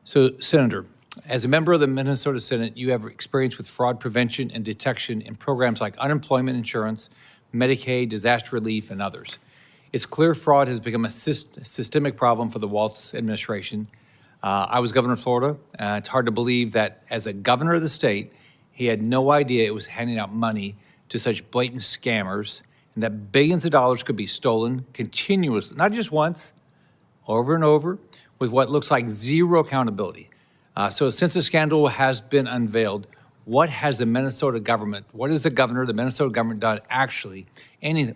So, Senator, as a member of the Minnesota Senate, you have experience with fraud prevention and detection in programs like unemployment insurance, Medicaid, disaster relief, and others. It's clear fraud has become a systemic problem for the Walz administration. I was governor of Florida. It's hard to believe that as a governor of the state, he had no idea it was handing out money to such blatant scammers and that billions of dollars could be stolen continuously, not just once, over and over, with what looks like zero accountability. So since the scandal has been unveiled, what has the Minnesota government, what has the Minnesota government done actually,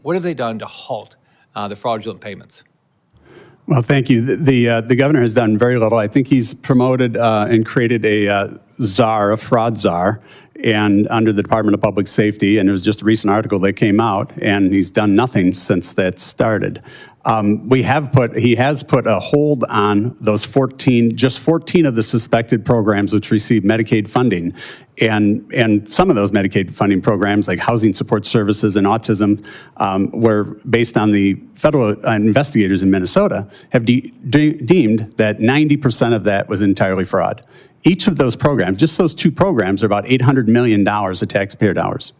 what have they done to halt the fraudulent payments? Well, thank you. The governor has done very little. I think he's promoted and created a czar, a fraud czar, and under the Department of Public Safety, and it was just a recent article that came out, and he's done nothing since that started. He has put a hold on those 14 of the suspected programs which receive Medicaid funding. And some of those Medicaid funding programs, like housing support services and autism, were based on the federal investigators in Minnesota, have deemed that 90% of that was entirely fraud. Each of those programs, just those two programs, are about $800 million of taxpayer dollars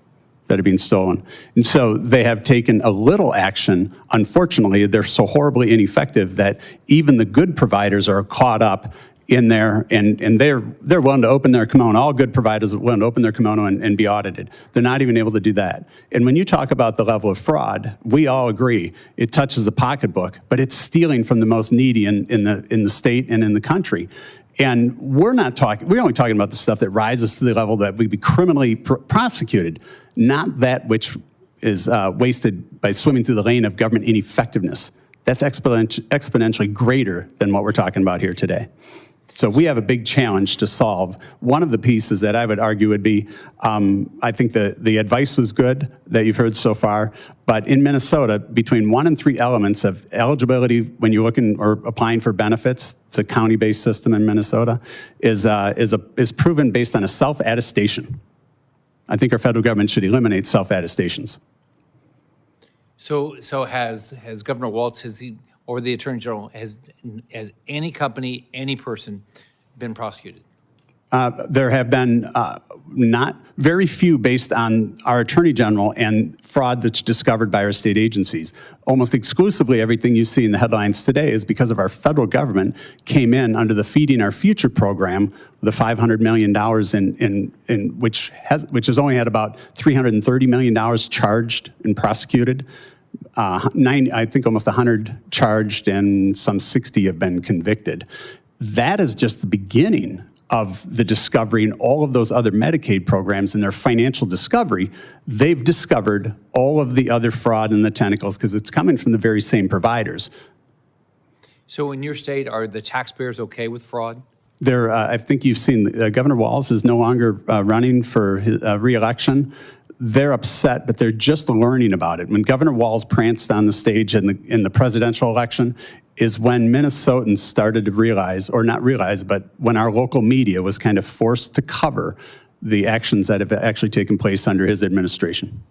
that are being stolen. And so they have taken a little action. Unfortunately, they're so horribly ineffective that even the good providers are caught up in there, and they're willing to open their kimono. All good providers are willing to open their kimono and be audited. They're not even able to do that. And when you talk about the level of fraud, we all agree it touches a pocketbook, but it's stealing from the most needy in the state and in the country. And we're only talking about the stuff that rises to the level that we'd be criminally prosecuted, not that which wasted by swimming through the lane of government ineffectiveness. That's exponentially greater than what we're talking about here today. So we have a big challenge to solve. One of the pieces that I would argue would be, I think the advice was good that you've heard so far, but in Minnesota, between 1 and 3 elements of eligibility when you're looking or applying for benefits, it's a county-based system in Minnesota, is proven based on a self-attestation. I think our federal government should eliminate self-attestations. So has Governor Walz, or the Attorney General, has any company, any person been prosecuted? There have been not very few based on our Attorney General and fraud that's discovered by our state agencies. Almost exclusively everything you see in the headlines today is because of our federal government came in under the Feeding Our Future program, the $500 million which has only had about $330 million charged and prosecuted. I think almost 100 charged and some 60 have been convicted. That is just the beginning of the discovery in all of those other Medicaid programs and their financial discovery. They've discovered all of the other fraud and the tentacles because it's coming from the very same providers. So in your state, are the taxpayers okay with fraud? I think you've seen Governor Walz is no longer running for his, re-election. They're upset, but they're just learning about it. When Governor Walz pranced on the stage in the presidential election is when Minnesotans started to realize, or not realize, but when our local media was kind of forced to cover the actions that have actually taken place under his administration.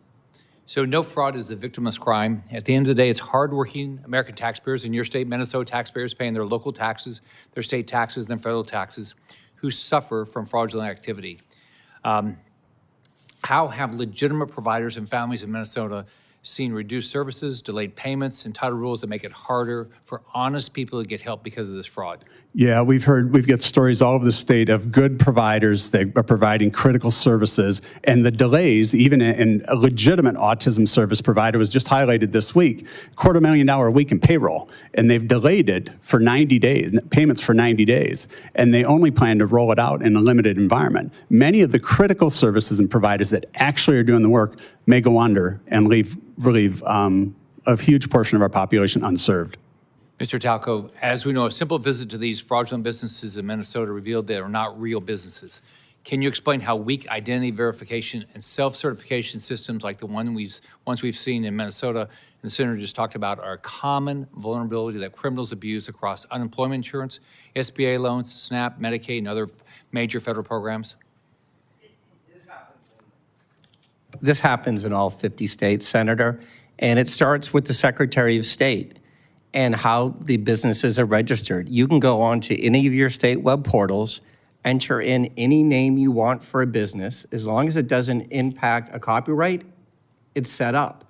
So no fraud is a victimless crime. At the end of the day, it's hardworking American taxpayers in your state, Minnesota taxpayers paying their local taxes, their state taxes, and their federal taxes, who suffer from fraudulent activity. How have legitimate providers and families in Minnesota seen reduced services, delayed payments, and title rules that make it harder for honest people to get help because of this fraud? Yeah, we've got stories all over the state of good providers that are providing critical services, and the delays, even in a legitimate autism service provider was just highlighted this week, $250,000 a week in payroll, and they've delayed it for 90 days, payments for 90 days, and they only plan to roll it out in a limited environment. Many of the critical services and providers that actually are doing the work may go under and leave a huge portion of our population unserved. Mr. Talcove, as we know, a simple visit to these fraudulent businesses in Minnesota revealed they are not real businesses. Can you explain how weak identity verification and self-certification systems like the ones we've seen in Minnesota and the Senator just talked about are a common vulnerability that criminals abuse across unemployment insurance, SBA loans, SNAP, Medicaid, and other major federal programs? This happens in all 50 states, Senator, and it starts with the Secretary of State and how the businesses are registered. You can go on to any of your state web portals, enter in any name you want for a business. As long as it doesn't impact a copyright, it's set up.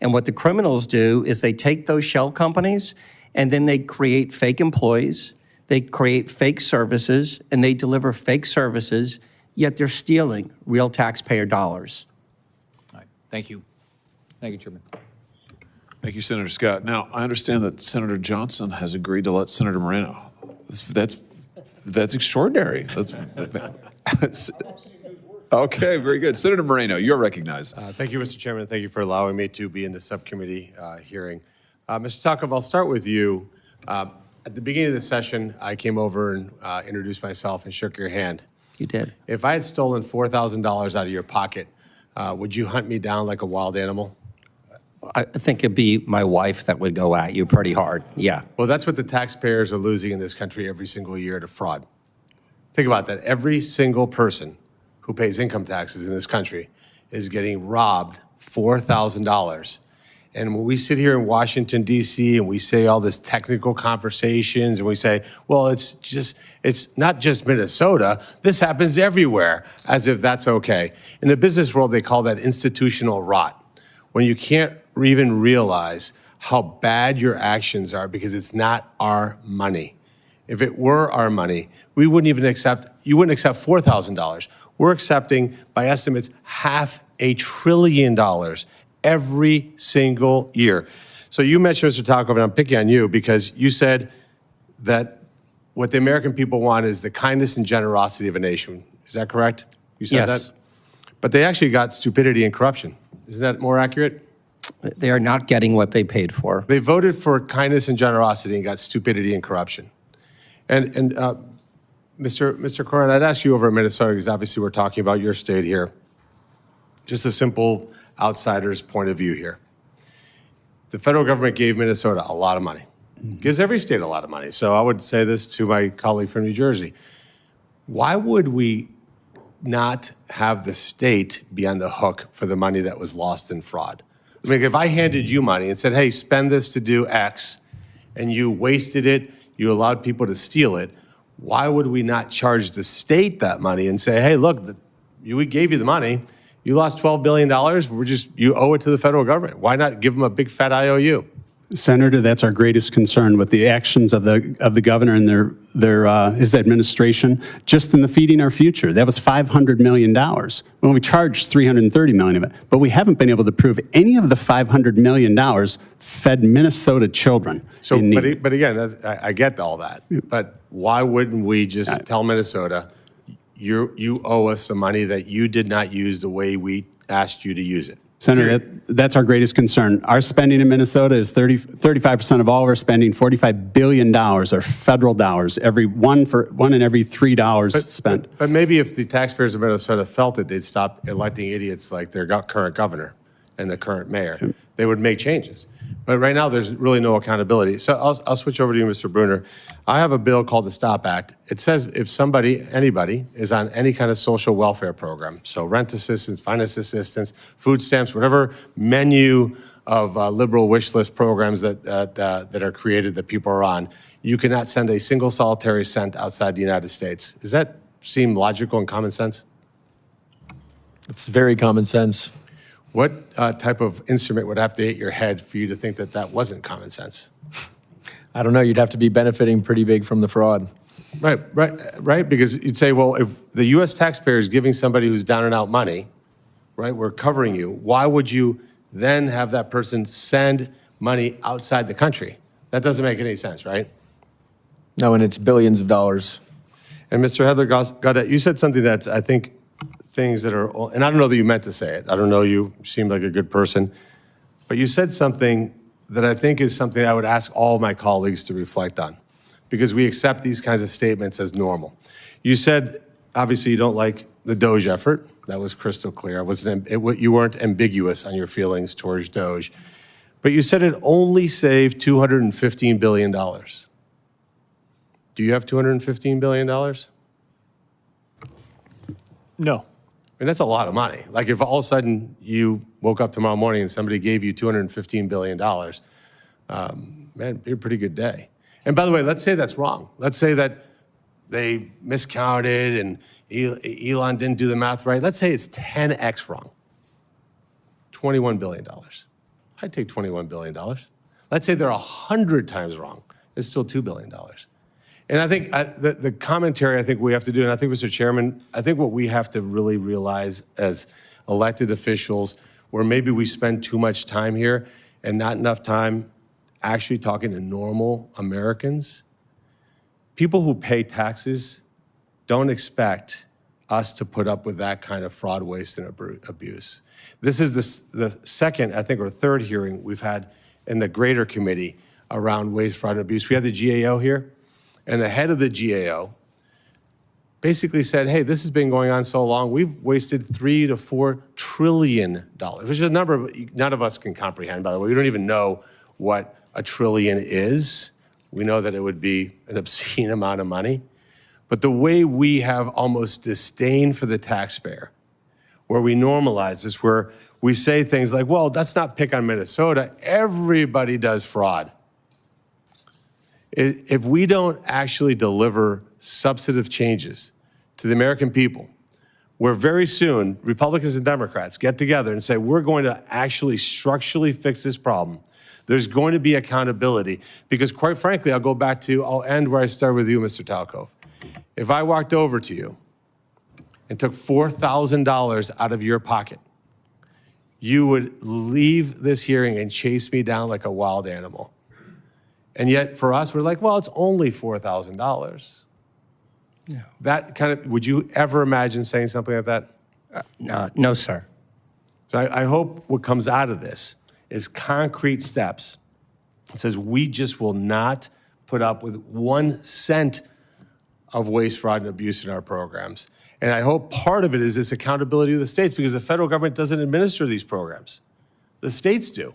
And what the criminals do is they take those shell companies and then they create fake employees, they create fake services, and they deliver fake services, yet they're stealing real taxpayer dollars. All right, thank you. Thank you, Chairman. Thank you, Senator Scott. Now, I understand that Senator Johnson has agreed to let Senator Moreno. That's extraordinary. That's okay, very good. Senator Moreno, you're recognized. Thank you, Mr. Chairman. Thank you for allowing me to be in the subcommittee hearing. Mr. Talcove, I'll start with you. At the beginning of the session, I came over and introduced myself and shook your hand. You did. If I had stolen $4,000 out of your pocket, would you hunt me down like a wild animal? I think it'd be my wife that would go at you pretty hard, yeah. Well, that's what the taxpayers are losing in this country every single year to fraud. Think about that. Every single person who pays income taxes in this country is getting robbed $4,000. And when we sit here in Washington, D.C., and we say all this technical conversations, and we say, well, it's not just Minnesota, this happens everywhere, as if that's okay. In the business world, they call that institutional rot, when you can't even realize how bad your actions are because it's not our money. If it were our money, you wouldn't accept $4,000. We're accepting, by estimates, $500 billion every single year. So you mentioned, Mr. Talcove, and I'm picking on you because you said that what the American people want is the kindness and generosity of a nation. Is that correct? You said yes. that? But they actually got stupidity and corruption. Isn't that more accurate? They are not getting what they paid for. They voted for kindness and generosity and got stupidity and corruption. And Mr. Koran, I'd ask you over at Minnesota, because obviously we're talking about your state here. Just a simple outsider's point of view here. The federal government gave Minnesota a lot of money. Gives every state a lot of money. So I would say this to my colleague from New Jersey. Why would we not have the state be on the hook for the money that was lost in fraud? I mean, if I handed you money and said, hey, spend this to do X, and you wasted it, you allowed people to steal it, why would we not charge the state that money and say, hey, look, we gave you the money, you lost $12 billion, you owe it to the federal government. Why not give them a big fat IOU? Senator, that's our greatest concern with the actions of the governor and his administration, just in the Feeding Our Future. That was $500 million. When we charged $330 million of it, but we haven't been able to prove any of the $500 million fed Minnesota children. So, in need. but again, I get all that. But why wouldn't we just tell Minnesota, you owe us the money that you did not use the way we asked you to use it? Senator, that's our greatest concern. Our spending in Minnesota is 35% of all of our spending. $45 billion are federal dollars. One in every $3 spent. But maybe if the taxpayers of Minnesota felt it, they'd stop electing idiots like their current governor and the current mayor. They would make changes. But right now, there's really no accountability. So I'll switch over to you, Mr. Bruner. I have a bill called the STOP Act. It says if anybody is on any kind of social welfare program, so rent assistance, finance assistance, food stamps, whatever menu of liberal wish list programs that are created that people are on, you cannot send a single solitary cent outside the United States. Does that seem logical and common sense? It's very common sense. What type of instrument would have to hit your head for you to think that that wasn't common sense? I don't know, you'd have to be benefiting pretty big from the fraud. Right, because you'd say, well, if the U.S. taxpayer is giving somebody who's down and out money, right, we're covering you, why would you then have that person send money outside the country? That doesn't make any sense, right? No, and it's billions of dollars. And Mr. Hedtler-Gaudette, you said something that's, I think, things that are, and I don't know that you meant to say it. I don't know, you seemed like a good person, but you said something that I think is something I would ask all of my colleagues to reflect on, because we accept these kinds of statements as normal. You said, obviously, you don't like the Doge effort. That was crystal clear. You weren't ambiguous on your feelings towards Doge. But you said it only saved $215 billion. Do you have $215 billion? No. I mean, that's a lot of money. Like if all of a sudden you woke up tomorrow morning and somebody gave you $215 billion, man, it'd be a pretty good day. And by the way, let's say that's wrong. Let's say that they miscounted and Elon didn't do the math right. Let's say it's 10x wrong. $21 billion. I'd take $21 billion. Let's say they're 100 times wrong. It's still $2 billion. And I think the commentary I think we have to do, and I think, Mr. Chairman, I think what we have to really realize as elected officials, where maybe we spend too much time here and not enough time actually talking to normal Americans, people who pay taxes don't expect us to put up with that kind of fraud, waste, and abuse. This is the second, I think, or third hearing we've had in the greater committee around waste, fraud, and abuse. We had the GAO here. And the head of the GAO basically said, hey, this has been going on so long, we've wasted $3 to $4 trillion, which is a number none of us can comprehend, by the way. We don't even know what a trillion is. We know that it would be an obscene amount of money. But the way we have almost disdain for the taxpayer, where we normalize this, where we say things like, well, let's not pick on Minnesota. Everybody does fraud. If we don't actually deliver substantive changes to the American people, where very soon Republicans and Democrats get together and say, we're going to actually structurally fix this problem, there's going to be accountability. Because quite frankly, I'll end where I started with you, Mr. Talcove. If I walked over to you and took $4,000 out of your pocket, you would leave this hearing and chase me down like a wild animal. And yet for us, we're like, well, it's only $4,000. Yeah. That kind of, would you ever imagine saying something like that? No, sir. So I hope what comes out of this is concrete steps. It says we just will not put up with 1 cent of waste, fraud, and abuse in our programs. And I hope part of it is this accountability of the states, because the federal government doesn't administer these programs. The states do.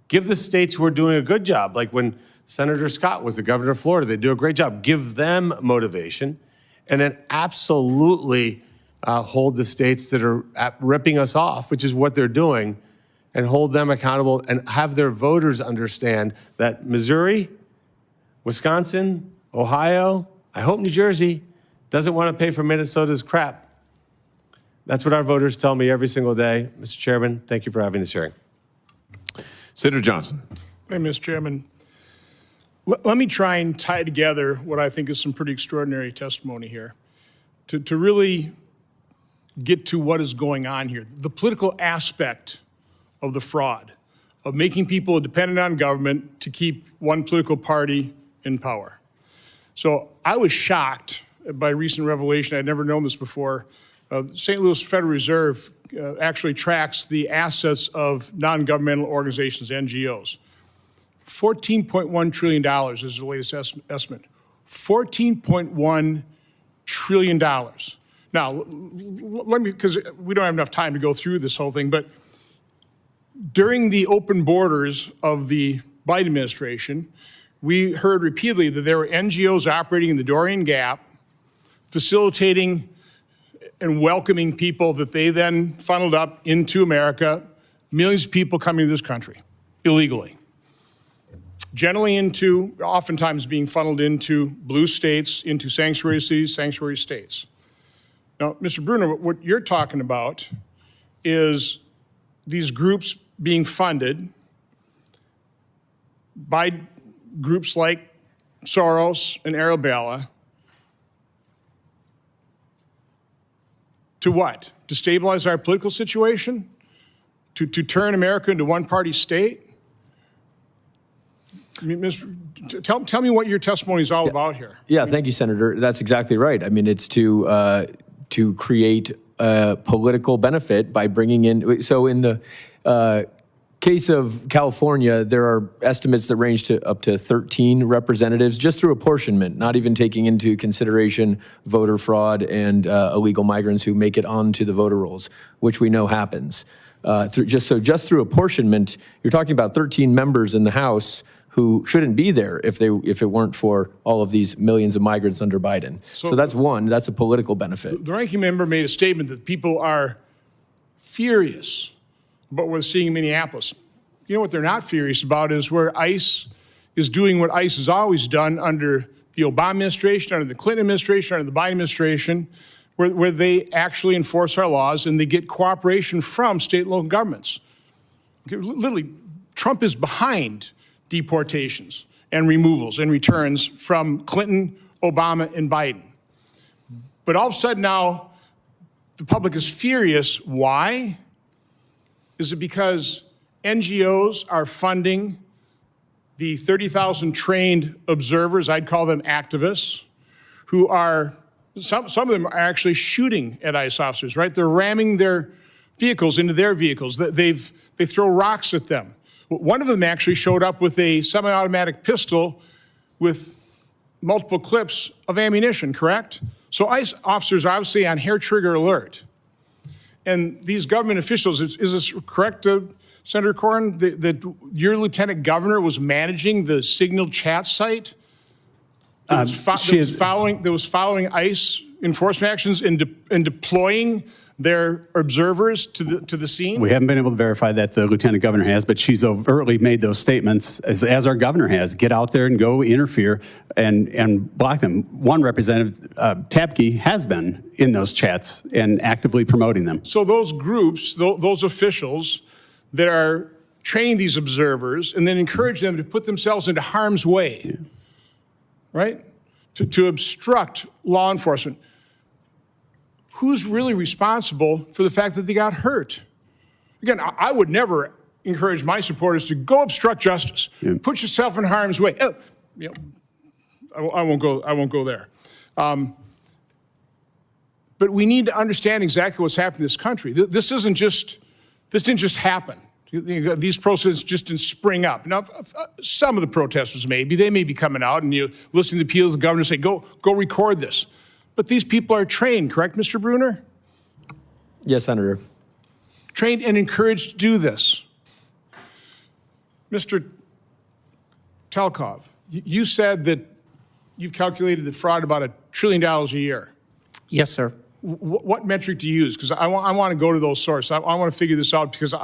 Give the states who are doing a good job, like when Senator Scott was the governor of Florida, they do a great job. Give them motivation, and then absolutely hold the states that are ripping us off, which is what they're doing, and hold them accountable and have their voters understand that Missouri, Wisconsin, Ohio, I hope New Jersey doesn't want to pay for Minnesota's crap. That's what our voters tell me every single day. Mr. Chairman, thank you for having this hearing. Senator Johnson. Thank you, Mr. Chairman. Let me try and tie together what I think is some pretty extraordinary testimony here to really get to what is going on here. The political aspect of the fraud, of making people dependent on government to keep one political party in power. So I was shocked by recent revelation. I'd never known this before. St. Louis Federal Reserve actually tracks the assets of non-governmental organizations, NGOs. $14.1 trillion is the latest estimate. $14.1 trillion. Now, let me, because we don't have enough time to go through this whole thing, but during the open borders of the Biden administration, we heard repeatedly that there were NGOs operating in the Darien Gap, facilitating and welcoming people that they then funneled up into America, millions of people coming to this country illegally. Generally oftentimes being funneled into blue states, into sanctuary cities, sanctuary states. Now, Mr. Bruner, what you're talking about is these groups being funded by groups like Soros and Arabella to what? To stabilize our political situation? To turn America into one-party state? I mean, tell me what your testimony is all about here. Yeah, thank you, Senator. That's exactly right. I mean, it's to create political benefit by bringing in. So in the case of California, there are estimates that range to up to 13 representatives just through apportionment, not even taking into consideration voter fraud and illegal migrants who make it onto the voter rolls, which we know happens. Just through apportionment, you're talking about 13 members in the House who shouldn't be there if it weren't for all of these millions of migrants under Biden. So that's one, that's a political benefit. The ranking member made a statement that people are furious about what we're seeing in Minneapolis. You know what they're not furious about is where ICE is doing what ICE has always done under the Obama administration, under the Clinton administration, under the Biden administration, where they actually enforce our laws and they get cooperation from state and local governments. Okay, literally, Trump is behind deportations and removals and returns from Clinton, Obama, and Biden. But all of a sudden now, the public is furious. Why? Is it because NGOs are funding the 30,000 trained observers, I'd call them activists, who are, some of them are actually shooting at ICE officers, right? They're ramming their vehicles into their vehicles. They throw rocks at them. One of them actually showed up with a semi-automatic pistol with multiple clips of ammunition, correct? So ICE officers are obviously on hair trigger alert. And these government officials, is this correct, Senator Koran, that your lieutenant governor was managing the Signal chat site that was following ICE enforcement actions and deploying their observers to the scene? We haven't been able to verify that the lieutenant governor has, but she's overtly made those statements, as our governor has. Get out there and go interfere and block them. One representative, Tapke, has been in those chats and actively promoting them. So those groups, those officials that are training these observers and then encourage them to put themselves into harm's way, right? To obstruct law enforcement. Who's really responsible for the fact that they got hurt? Again, I would never encourage my supporters to go obstruct justice. Yeah. Put yourself in harm's way. I won't go there. But we need to understand exactly what's happening in this country. This didn't just happen. These protests just didn't spring up. Now, some of the protesters they may be coming out and you listen to the appeals of the governor say, go record this. But these people are trained, correct, Mr. Bruner? Yes, Senator. Trained and encouraged to do this. Mr. Talcove, you said that you've calculated the fraud about $1 trillion a year. Yes, sir. What metric do you use? Because I want to go to those sources. I want to figure this out because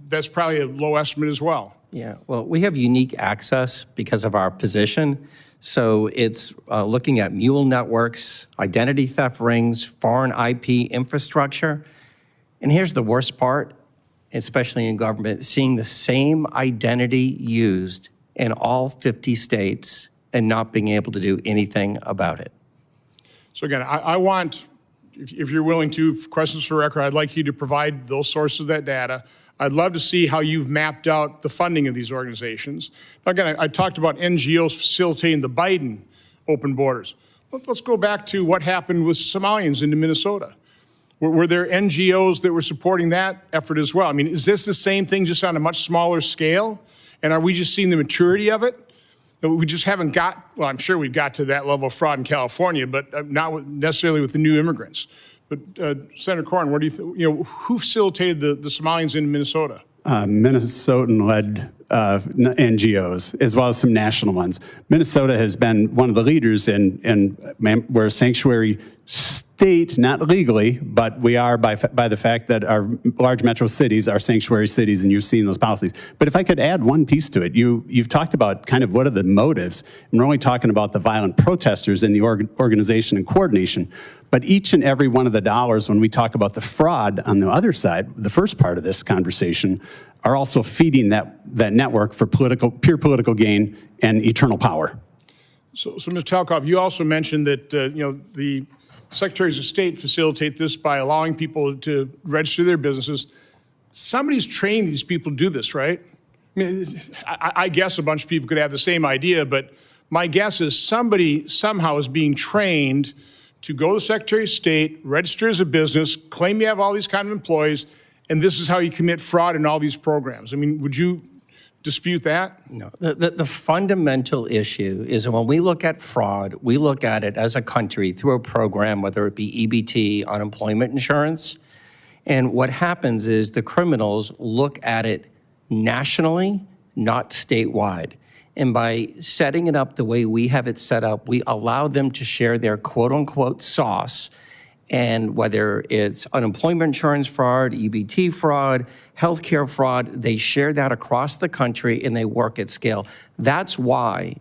that's probably a low estimate as well. Yeah, well, we have unique access because of our position. So it's looking at mule networks, identity theft rings, foreign IP infrastructure. And here's the worst part, especially in government, seeing the same identity used in all 50 states and not being able to do anything about it. So again, I want, if you're willing to, questions for record, I'd like you to provide those sources of that data. I'd love to see how you've mapped out the funding of these organizations. Now, again, I talked about NGOs facilitating the Biden open borders. Let's go back to what happened with Somalians into Minnesota. Were there NGOs that were supporting that effort as well? I mean, is this the same thing just on a much smaller scale? And are we just seeing the maturity of it? We just haven't got, well, I'm sure we've got to that level of fraud in California, but not necessarily with the new immigrants. But Senator Koran, what do you think? Who facilitated the Somalians in Minnesota? Minnesotan-led NGOs, as well as some national ones. Minnesota has been one of the leaders in we're a sanctuary state, not legally, but we are by the fact that our large metro cities are sanctuary cities, and you're seeing those policies. But if I could add one piece to it, you've talked about kind of what are the motives, and we're only talking about the violent protesters and the organization and coordination. But each and every one of the dollars, when we talk about the fraud on the other side, the first part of this conversation, are also feeding that network for pure political gain and eternal power. So Mr. Talcove, you also mentioned that the Secretaries of State facilitate this by allowing people to register their businesses. Somebody's trained these people to do this, right? I mean, I guess a bunch of people could have the same idea, but my guess is somebody somehow is being trained to go to the Secretary of State, register as a business, claim you have all these kind of employees, and this is how you commit fraud in all these programs. I mean, would you dispute that? No. The fundamental issue is when we look at fraud, we look at it as a country through a program, whether it be EBT, unemployment insurance. And what happens is the criminals look at it nationally, not statewide. And by setting it up the way we have it set up, we allow them to share their quote-unquote sauce. And whether it's unemployment insurance fraud, EBT fraud, healthcare fraud, they share that across the country and they work at scale. That's why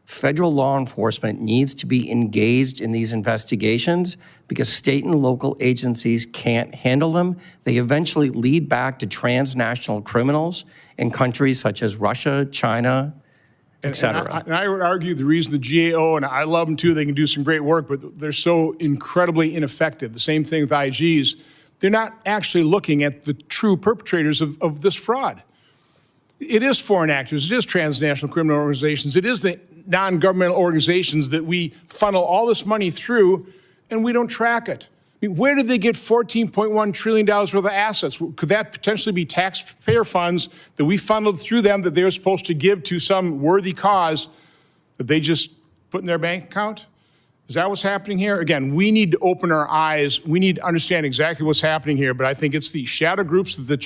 federal law enforcement needs to be engaged in these investigations, because state and local agencies can't handle them. They eventually lead back to transnational criminals in countries such as Russia, China, et cetera. And I would argue the reason the GAO, and I love them too, they can do some great work, but they're so incredibly ineffective. The same thing with IGs. They're not actually looking at the true perpetrators of this fraud. It is foreign actors, it is transnational criminal organizations, it is the non-governmental organizations that we funnel all this money through, and we don't track it. I mean, where did they get $14.1 trillion worth of assets? Could that potentially be taxpayer funds that we funneled through them that they were supposed to give to some worthy cause that they just put in their bank account? Is that what's happening here? Again, we need to open our eyes. We need to understand exactly what's happening here, but I think it's the shadow groups that the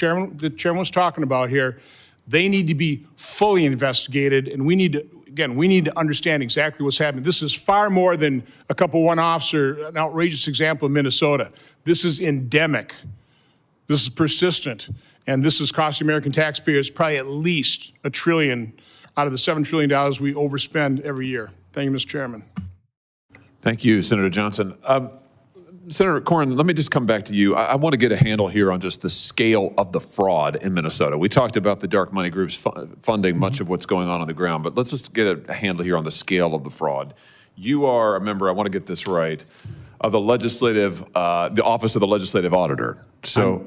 chairman was talking about here. They need to be fully investigated, and we need to understand exactly what's happening. This is far more than a couple one-offs or an outrageous example of Minnesota. This is endemic. This is persistent, and this is costing American taxpayers probably at least $1 trillion out of the $7 trillion we overspend every year. Thank you, Mr. Chairman. Thank you, Senator Johnson. Senator Koran, let me just come back to you. I want to get a handle here on just the scale of the fraud in Minnesota. We talked about the dark money groups funding much of what's going on the ground, but let's just get a handle here on the scale of the fraud. You are a member, I want to get this right, of the the Office of the Legislative Auditor. So,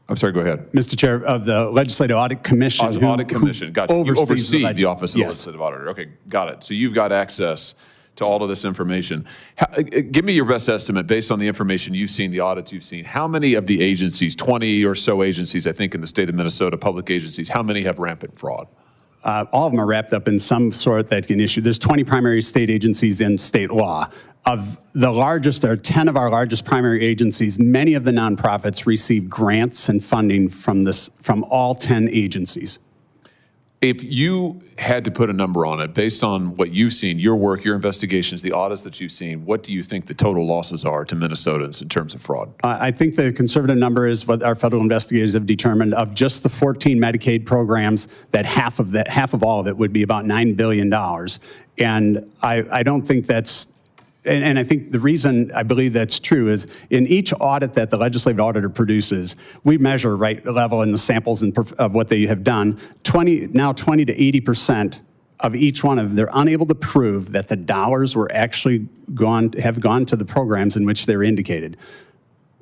I'm sorry, go ahead. Mr. Chair, of the Legislative Audit Commission. Audit Commission, got you. You oversee the Office of the Yes. Legislative Auditor. Okay, got it. So you've got access to all of this information. Give me your best estimate based on the information you've seen, the audits you've seen. How many of the agencies, 20 or so agencies, I think, in the state of Minnesota, public agencies, how many have rampant fraud? All of them are wrapped up in some sort that can issue. There's 20 primary state agencies in state law. Of the largest, there are 10 of our largest primary agencies. Many of the nonprofits receive grants and funding from all 10 agencies. If you had to put a number on it, based on what you've seen, your work, your investigations, the audits that you've seen, what do you think the total losses are to Minnesotans in terms of fraud? I think the conservative number is what our federal investigators have determined. Of just the 14 Medicaid programs, that half of all of it would be about $9 billion. And I don't think that's, and I think the reason I believe that's true is in each audit that the legislative auditor produces, we measure right level in the samples of what they have done. 20 to 80% of each one of them, they're unable to prove that the dollars were actually have gone to the programs in which they're indicated.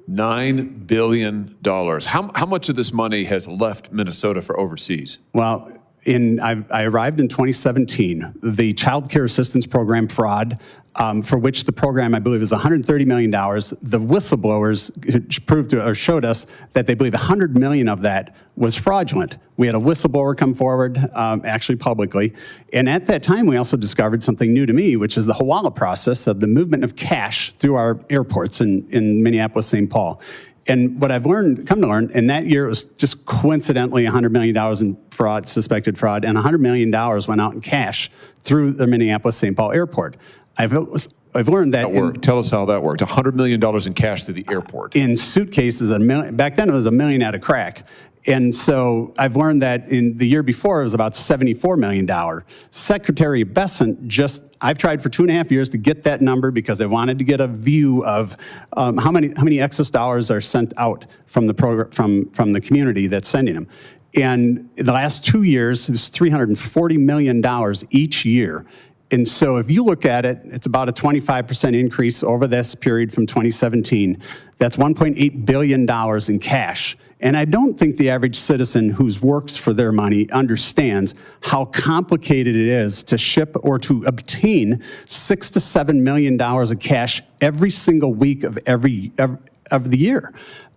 $9 billion. How much of this money has left Minnesota for overseas? Well, I arrived in 2017. The Child Care Assistance Program fraud, for which the program, I believe, is $130 million. The whistleblowers proved or showed us that they believe $100 million of that was fraudulent. We had a whistleblower come forward, actually publicly, and at that time we also discovered something new to me, which is the Hawley process of the movement of cash through our airports in Minneapolis, St. Paul. And what I've come to learn, and that year it was just coincidentally $100 million in fraud, suspected fraud, and $100 million went out in cash through the Minneapolis St. Paul airport. I've learned that. Tell us how that worked. $100 million in cash through the airport. In suitcases, back then it was $1 million out of crack. And so I've learned that in the year before it was about $74 million. Secretary Bessent I've tried for 2.5 years to get that number because I wanted to get a view of how many excess dollars are sent out from the program, from the community that's sending them. And in the last 2 years, it was $340 million each year. And so if you look at it, it's about a 25% increase over this period from 2017. That's $1.8 billion in cash. And I don't think the average citizen who works for their money understands how complicated it is to ship or to obtain $6 to $7 million of cash every single week of the year.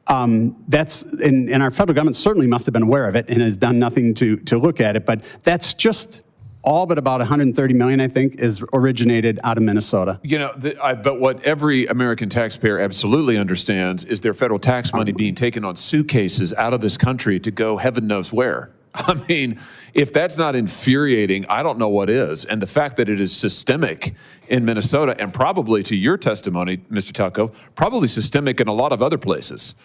And our federal government certainly must have been aware of it and has done nothing to look at it. But that's just all but about $130 million, I think, is originated out of Minnesota. You know, but what every American taxpayer absolutely understands is their federal tax money being taken on suitcases out of this country to go heaven knows where. I mean, if that's not infuriating, I don't know what is. And the fact that it is systemic in Minnesota, and probably to your testimony, Mr. Talcove, probably systemic in a lot of other places.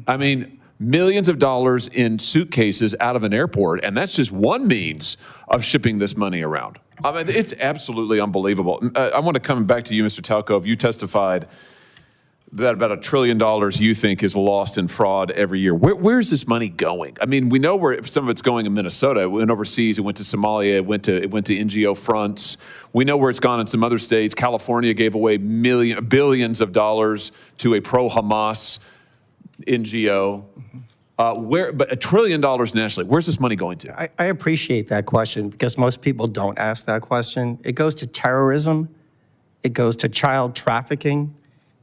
I mean, millions of dollars in suitcases out of an airport, and that's just one means of shipping this money around. I mean, it's absolutely unbelievable. I want to come back to you, Mr. Talcove. You testified that about $1 trillion you think is lost in fraud every year. Where is this money going? I mean, we know where some of it's going in Minnesota. It went overseas. It went to Somalia. It went to NGO fronts. We know where it's gone in some other states. California gave away billions of dollars to a pro-Hamas NGO. But $1 trillion nationally, where's this money going to? I appreciate that question because most people don't ask that question. It goes to terrorism. It goes to child trafficking.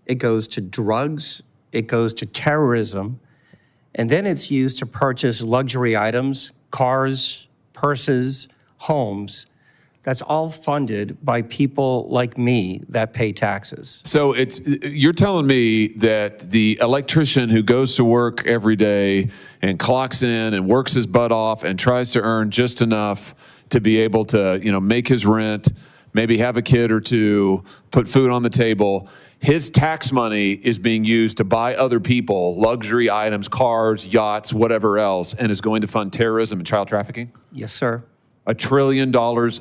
It goes to drugs. It goes to terrorism. And then it's used to purchase luxury items, cars, purses, homes. That's all funded by people like me that pay taxes. So you're telling me that the electrician who goes to work every day and clocks in and works his butt off and tries to earn just enough to be able to, make his rent, maybe have a kid or two, put food on the table, his tax money is being used to buy other people luxury items, cars, yachts, whatever else, and is going to fund terrorism and child trafficking? Yes, sir. $1 trillion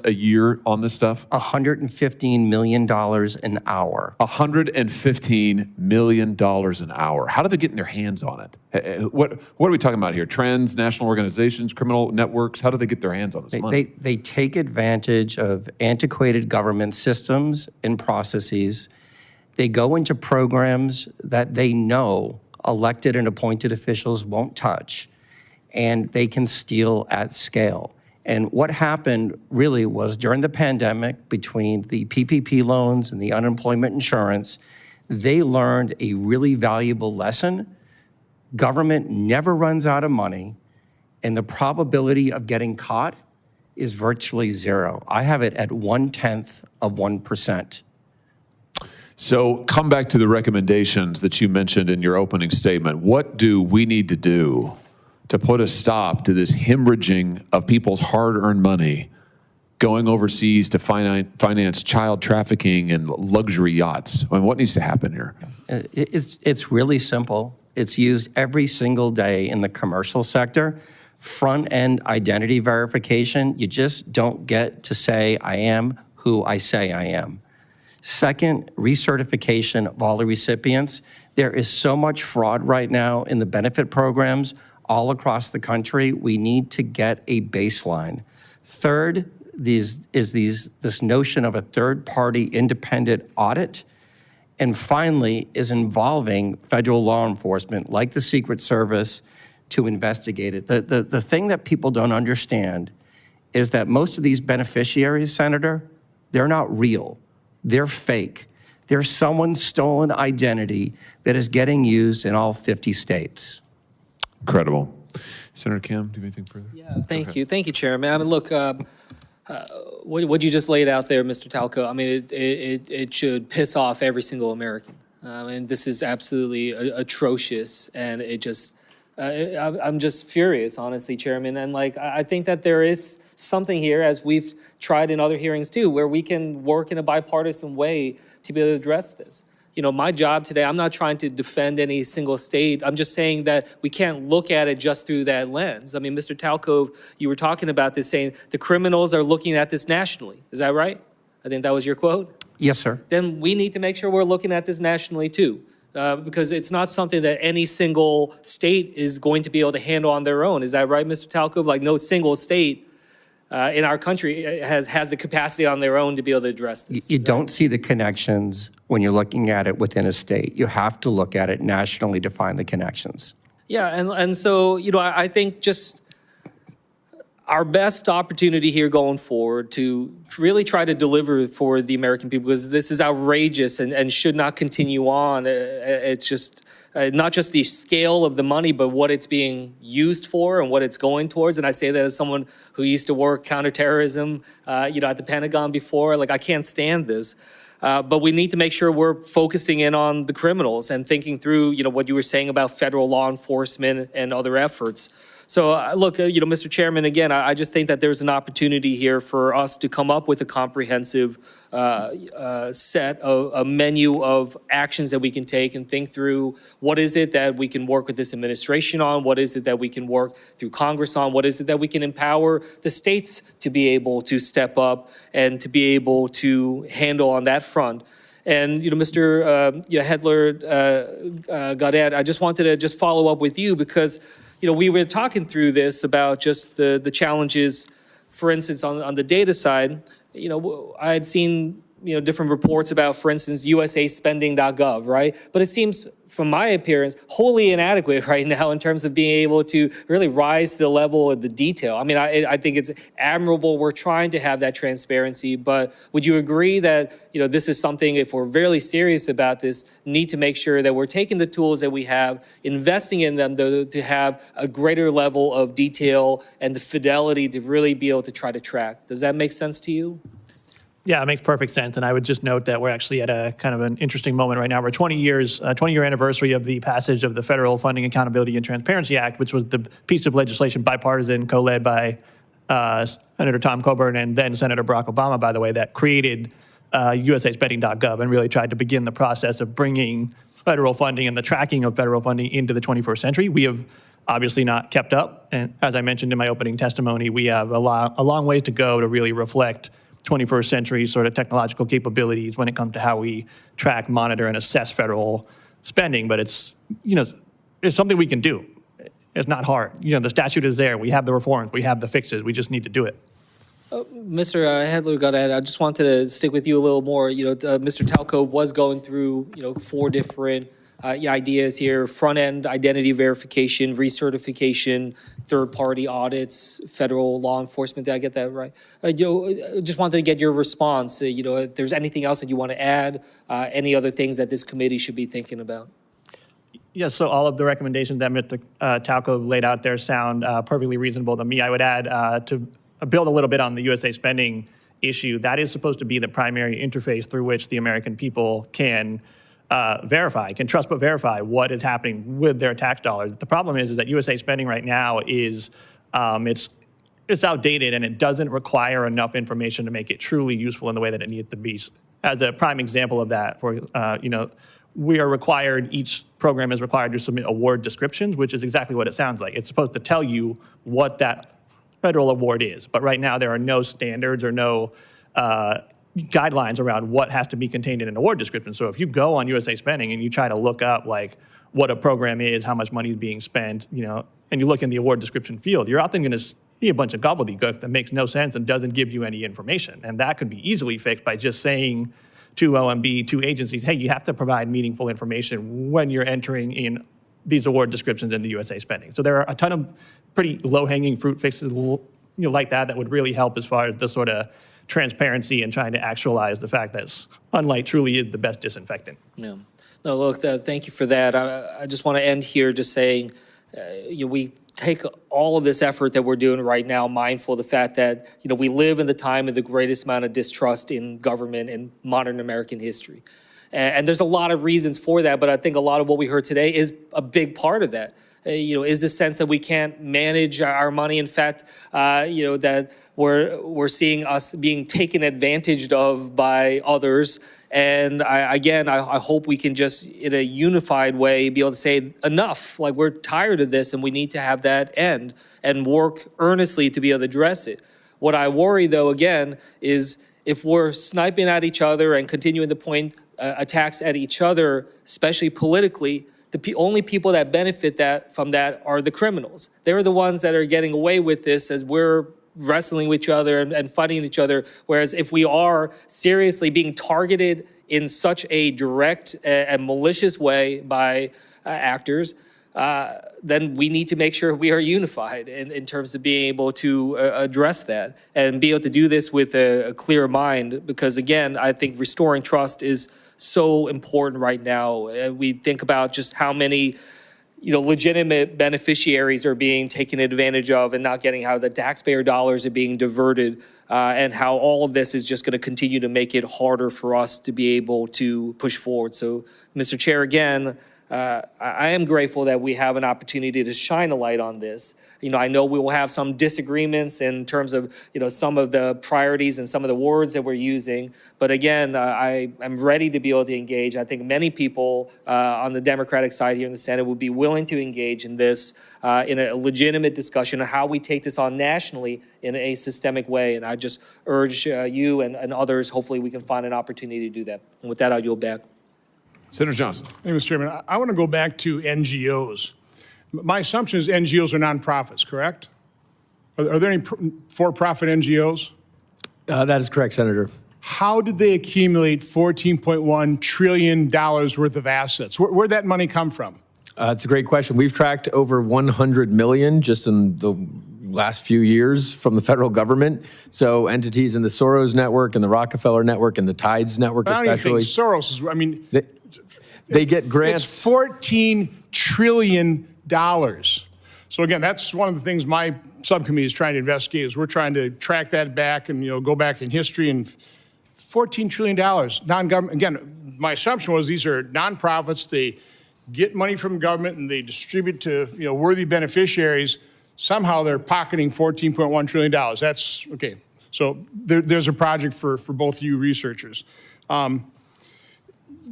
a year on this stuff? $115 million an hour. $115 million an hour. How do they get in their hands on it? What are we talking about here? Transnational organizations, criminal networks? How do they get their hands on this money? They take advantage of antiquated government systems and processes. They go into programs that they know elected and appointed officials won't touch, and they can steal at scale. And what happened really was during the pandemic, between the PPP loans and the unemployment insurance, they learned a really valuable lesson. Government never runs out of money, and the probability of getting caught is virtually zero. I have it at 0.1%. So come back to the recommendations that you mentioned in your opening statement. What do we need to do to put a stop to this hemorrhaging of people's hard-earned money going overseas to finance child trafficking and luxury yachts? I mean, what needs to happen here? It's really simple. It's used every single day in the commercial sector. Front-end identity verification, you just don't get to say, I am who I say I am. Second, recertification of all the recipients. There is so much fraud right now in the benefit programs all across the country. We need to get a baseline. Third, this notion of a third-party independent audit. And finally, is involving federal law enforcement, like the Secret Service, to investigate it. The thing that people don't understand is that most of these beneficiaries, Senator, they're not real. They're fake. They're someone's stolen identity that is getting used in all 50 states. Incredible. Senator Kim, do you have anything further? Yeah, thank you. Thank you, Chairman. I mean, look, what you just laid out there, Mr. Talcove, I mean, it should piss off every single American. And this is absolutely atrocious, and it just, I'm just furious, honestly, Chairman. And like, I think that there is something here, as we've tried in other hearings too, where we can work in a bipartisan way to be able to address this. You know, my job today, I'm not trying to defend any single state. I'm just saying that we can't look at it just through that lens. I mean, Mr. Talcove, you were talking about this, saying the criminals are looking at this nationally. Is that right? I think that was your quote. Yes, sir. Then we need to make sure we're looking at this nationally too. Because it's not something that any single state is going to be able to handle on their own. Is that right, Mr. Talcove? Like, no single state in our country has the capacity on their own to be able to address this. You don't see the connections when you're looking at it within a state. You have to look at it nationally to find the connections. Yeah, and so, you know, I think just our best opportunity here going forward to really try to deliver for the American people, because this is outrageous and should not continue on. It's just not just the scale of the money, but what it's being used for and what it's going towards. And I say that as someone who used to work counterterrorism, you know, at the Pentagon before. Like, I can't stand this. But we need to make sure we're focusing in on the criminals and thinking through, you know, what you were saying about federal law enforcement and other efforts. So, look, you know, Mr. Chairman, again, I just think that there's an opportunity here for us to come up with a comprehensive set of a menu of actions that we can take and think through what is it that we can work with this administration on, what is it that we can work through Congress on, what is it that we can empower the states to be able to step up and to be able to handle on that front. And, you know, Mr. Hedtler-Gaudette, I just wanted to just follow up with you because, you know, we were talking through this about just the challenges, for instance, on the data side. You know, I had seen, you know, different reports about, for instance, usaspending.gov, right? But it seems, from my appearance, wholly inadequate right now in terms of being able to really rise to the level of the detail. I mean, I think it's admirable we're trying to have that transparency, but would you agree that, you know, this is something, if we're really serious about this, need to make sure that we're taking the tools that we have, investing in them to have a greater level of detail and the fidelity to really be able to try to track? Does that make sense to you? Yeah, it makes perfect sense. And I would just note that we're actually at a kind of an interesting moment right now. We're 20-year anniversary of the passage of the Federal Funding Accountability and Transparency Act, which was the piece of legislation, bipartisan, co-led by Senator Tom Coburn and then Senator Barack Obama, by the way, that created usaspending.gov and really tried to begin the process of bringing federal funding and the tracking of federal funding into the 21st century. We have obviously not kept up. And as I mentioned in my opening testimony, we have a long way to go to really reflect 21st century sort of technological capabilities when it comes to how we track, monitor, and assess federal spending. But it's, you know, it's something we can do. It's not hard. You know, the statute is there. We have the reforms. We have the fixes. We just need to do it. Mr. Hedtler-Gaudette, I just wanted to stick with you a little more. You know, Mr. Talcove was going through, you know, 4 different ideas here: front-end identity verification, recertification, third-party audits, federal law enforcement. Did I get that right? Just wanted to get your response. If there's anything else that you want to add, any other things that this committee should be thinking about. Yes, so all of the recommendations that Mr. Talcove laid out there sound perfectly reasonable to me. I would add to build a little bit on the USA spending issue. That is supposed to be the primary interface through which the American people can can trust but verify what is happening with their tax dollars. The problem is that USA spending right now is it's outdated and it doesn't require enough information to make it truly useful in the way that it needs to be. As a prime example of that, we are required, each program is required to submit award descriptions, which is exactly what it sounds like. It's supposed to tell you what that federal award is. But right now there are no standards or no guidelines around what has to be contained in an award description. So if you go on USA Spending and you try to look up like what a program is, how much money is being spent, and you look in the award description field, you're often going to see a bunch of gobbledygook that makes no sense and doesn't give you any information. And that could be easily fixed by just saying to OMB, to agencies, hey, you have to provide meaningful information when you're entering in these award descriptions into USA Spending. So there are a ton of pretty low-hanging fruit fixes like that would really help as far as the sort of transparency and trying to actualize the fact that sunlight truly is the best disinfectant. Yeah. No, look, thank you for that. I just want to end here just saying, we take all of this effort that we're doing right now, mindful of the fact that, we live in the time of the greatest amount of distrust in government in modern American history. And there's a lot of reasons for that, but I think a lot of what we heard today is a big part of that. Is the sense that we can't manage our money. In fact, that we're seeing us being taken advantage of by others. And I hope we can just, in a unified way, be able to say enough. Like, we're tired of this, and we need to have that end and work earnestly to be able to address it. What I worry, though, again, is if we're sniping at each other and continuing to point attacks at each other, especially politically, the only people that benefit from that are the criminals. They're the ones that are getting away with this as we're wrestling with each other and fighting each other. Whereas if we are seriously being targeted in such a direct and malicious way by actors, then we need to make sure we are unified in terms of being able to address that and be able to do this with a clear mind. Because again, I think restoring trust is so important right now. We think about just how many legitimate beneficiaries are being taken advantage of and not getting, how the taxpayer dollars are being diverted, and how all of this is just going to continue to make it harder for us to be able to push forward. So, Mr. Chair, again, I am grateful that we have an opportunity to shine a light on this. I know we will have some disagreements in terms of, some of the priorities and some of the words that we're using. But again, I am ready to be able to engage. I think many people on the Democratic side here in the Senate would be willing to engage in this in a legitimate discussion of how we take this on nationally in a systemic way. And I just urge you and others, hopefully we can find an opportunity to do that. And with that, I'll yield back. Senator Johnson. Hey, Mr. Chairman, I want to go back to NGOs. My assumption is NGOs are nonprofits, correct? Are there any for-profit NGOs? That is correct, Senator. How did they accumulate $14.1 trillion worth of assets? Where'd that money come from? It's a great question. We've tracked over 100 million just in the last few years from the federal government. So entities in the Soros network and the Rockefeller network and the Tides network, especially. I don't even think Soros is, they get grants. It's $14 trillion. So again, that's one of the things my subcommittee is trying to investigate, is we're trying to track that back and go back in history. And $14 trillion, non-government. Again, my assumption was these are nonprofits. They get money from government and they distribute to worthy beneficiaries. Somehow they're pocketing $14.1 trillion. That's okay. So there's a project for both of you researchers.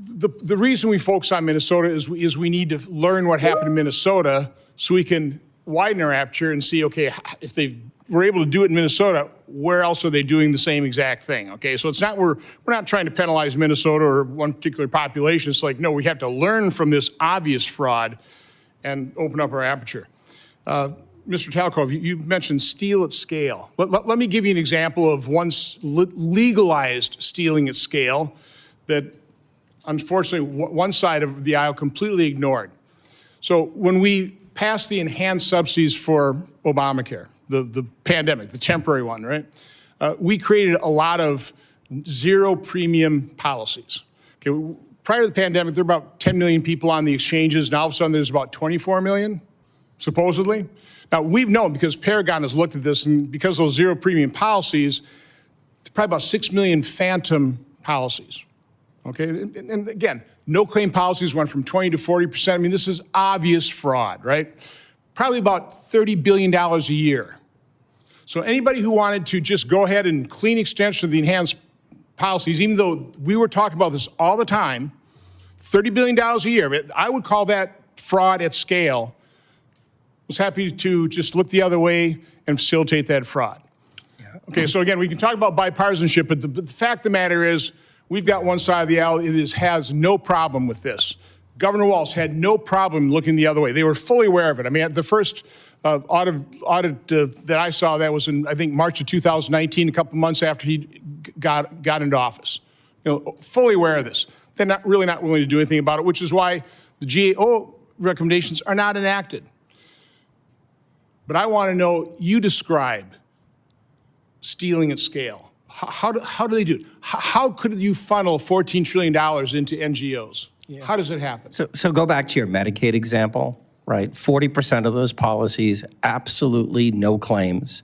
The reason we focus on Minnesota is we need to learn what happened in Minnesota so we can widen our aperture and see, okay, if they were able to do it in Minnesota, where else are they doing the same exact thing? Okay, so it's not, we're not trying to penalize Minnesota or one particular population. It's like, no, we have to learn from this obvious fraud and open up our aperture. Mr. Talcove, you mentioned steal at scale. Let me give you an example of one legalized stealing at scale that unfortunately, one side of the aisle completely ignored. So when we passed the enhanced subsidies for Obamacare, the pandemic, the temporary one, right? We created a lot of zero premium policies. Okay, prior to the pandemic, there were about 10 million people on the exchanges. Now all of a sudden there's about 24 million, supposedly. Now we've known, because Pentagon has looked at this, and because of those zero premium policies, there's probably about 6 million phantom policies. Okay, and again, no claim policies went from 20 to 40%. I mean, this is obvious fraud, right? Probably about $30 billion a year. So anybody who wanted to just go ahead and clean extension of the enhanced policies, even though we were talking about this all the time, $30 billion a year, I would call that fraud at scale. Was happy to just look the other way and facilitate that fraud. Yeah. Okay, so again, we can talk about bipartisanship, but the fact of the matter is, we've got one side of the aisle that has no problem with this. Governor Walz had no problem looking the other way. They were fully aware of it. I mean, the first audit that I saw, that was in, I think, March of 2019, a couple months after he got into office. You know, fully aware of this. They're not willing to do anything about it, which is why the GAO recommendations are not enacted. But I want to know, you describe stealing at scale. How do they do it? How could you funnel $14 trillion into NGOs? Yeah. How does it happen? So go back to your Medicaid example, right? 40% of those policies, absolutely no claims.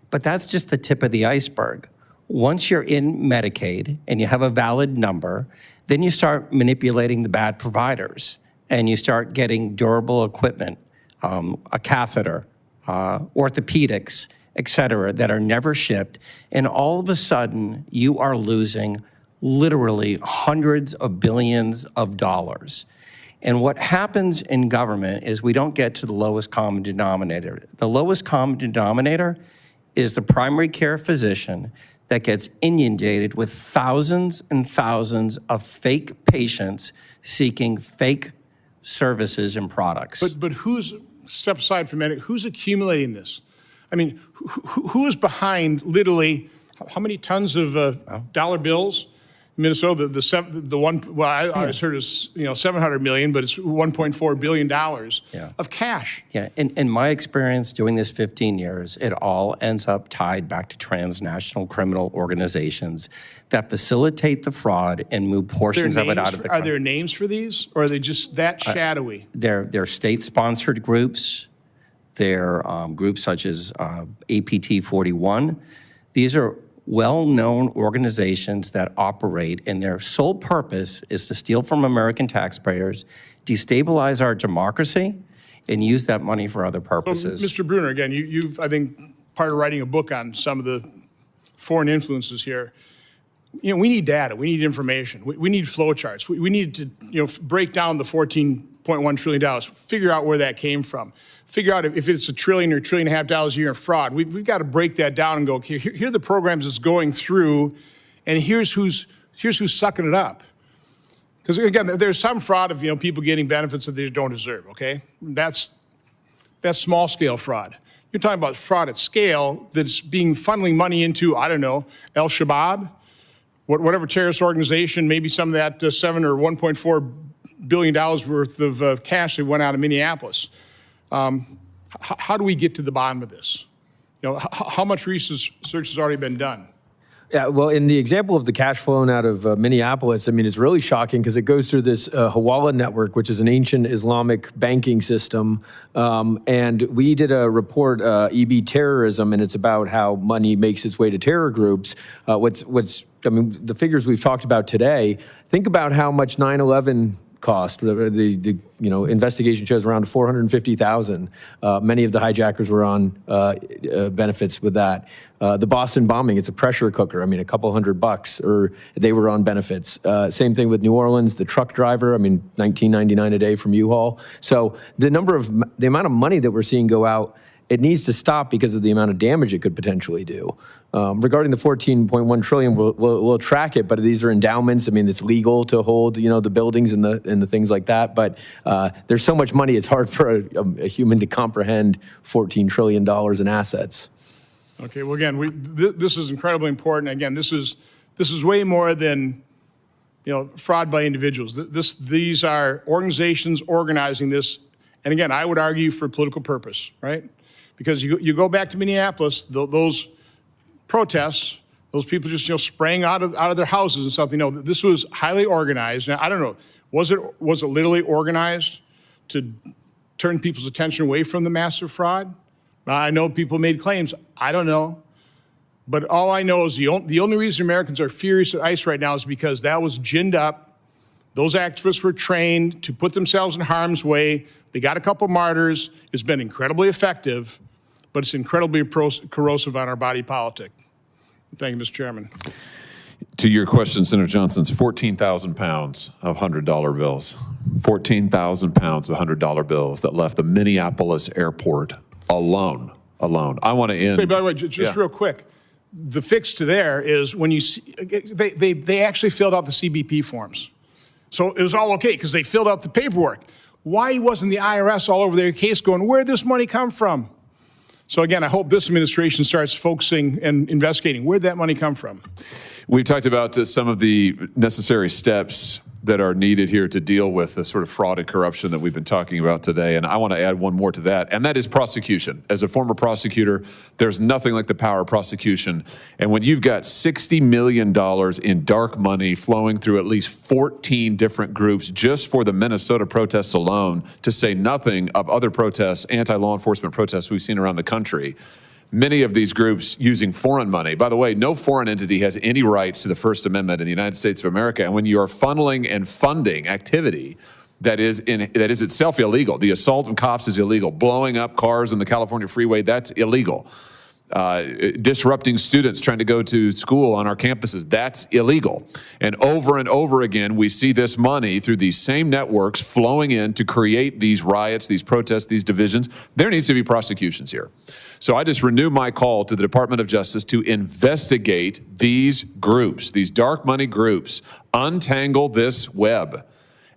But that's just the tip of the iceberg. Once you're in Medicaid and you have a valid number, then you start manipulating the bad providers and you start getting durable equipment, a catheter, orthopedics, et cetera, that are never shipped. And all of a sudden, you are losing literally hundreds of billions of dollars. And what happens in government is we don't get to the lowest common denominator. The lowest common denominator is the primary care physician that gets inundated with thousands and thousands of fake patients seeking fake services and products. But who's, step aside for a minute, who's accumulating this? I mean, who is behind literally how many tons of dollar bills? Minnesota, the one, well, I just heard is, you know, 700 million, but it's $1.4 billion of cash. Yeah, in my experience doing this 15 years, it all ends up tied back to transnational criminal organizations that facilitate the fraud and move portions of it out of the country. Are there names for these, or are they just that shadowy? They're state-sponsored groups. They're groups such as APT41. These are well-known organizations that operate, and their sole purpose is to steal from American taxpayers, destabilize our democracy, and use that money for other purposes. Mr. Bruner, again, you've, I think, part of writing a book on some of the foreign influences here. You know, we need data, we need information, we need flowcharts, we need to, you know, break down the $14.1 trillion, figure out where that came from. Figure out if it's $1 trillion or $1.5 trillion a year in fraud. We've got to break that down and go, okay, here are the programs it's going through, and here's who's sucking it up. Because again, there's some fraud of, you know, people getting benefits that they don't deserve. Okay, that's small scale fraud. You're talking about fraud at scale that's being funneling money into, I don't know, Al-Shabaab, whatever terrorist organization. Maybe some of that $7 or $1.4 billion worth of cash that went out of Minneapolis. How do we get to the bottom of this? You know, how much research has already been done? Yeah, well, in the example of the cash flowing out of Minneapolis, I mean, it's really shocking because it goes through this Hawley network, which is an ancient Islamic banking system. And we did a report, EB Terrorism, and it's about how money makes its way to terror groups. I mean, the figures we've talked about today, think about how much 9/11 cost. The investigation shows around $450,000. Many of the hijackers were on benefits with that. The Boston bombing, it's a pressure cooker. I mean, a couple $100, or they were on benefits. Same thing with New Orleans, the truck driver. I mean, $19.99 a day from U-Haul. So the amount of money that we're seeing go out, it needs to stop because of the amount of damage it could potentially do. Regarding the $14.1 trillion, we'll track it, but these are endowments. I mean, it's legal to hold, you know, the buildings and the things like that. But there's so much money, it's hard for a human to comprehend $14 trillion in assets. Okay. Well, again, this is incredibly important. Again, this is way more than fraud by individuals. These are organizations organizing this. And again, I would argue for political purpose, right? Because you go back to Minneapolis, those protests, those people just spraying out of their houses and something. No, this was highly organized. Now, I don't know, was it literally organized to turn people's attention away from the massive fraud? I know people made claims. I don't know. But all I know is the only reason Americans are furious at ICE right now is because that was ginned up. Those activists were trained to put themselves in harm's way. They got a couple martyrs. It's been incredibly effective, but it's incredibly corrosive on our body politic. Thank you, Mr. Chairman. To your question, Senator Johnson's 14,000 pounds of $100 bills. 14,000 pounds of $100 bills that left the Minneapolis airport alone. I want to end. Hey, by the way, just real quick, the fix to there is when you see, they actually filled out the CBP forms. So it was all okay because they filled out the paperwork. Why wasn't the IRS all over their case going, where'd this money come from? So again, I hope this administration starts focusing and investigating where'd that money come from. We've talked about some of the necessary steps that are needed here to deal with the sort of fraud and corruption that we've been talking about today. And I want to add one more to that, and that is prosecution. As a former prosecutor, there's nothing like the power of prosecution. And when you've got $60 million in dark money flowing through at least 14 different groups just for the Minnesota protests alone, to say nothing of other protests, anti-law enforcement protests we've seen around the country, many of these groups using foreign money. By the way, no foreign entity has any rights to the First Amendment in the United States of America. And when you are funneling and funding activity that is itself illegal, the assault on cops is illegal, blowing up cars on the California freeway, that's illegal. Disrupting students trying to go to school on our campuses, that's illegal. And over again, we see this money through these same networks flowing in to create these riots, these protests, these divisions. There needs to be prosecutions here. So I just renew my call to the Department of Justice to investigate these groups, these dark money groups, untangle this web,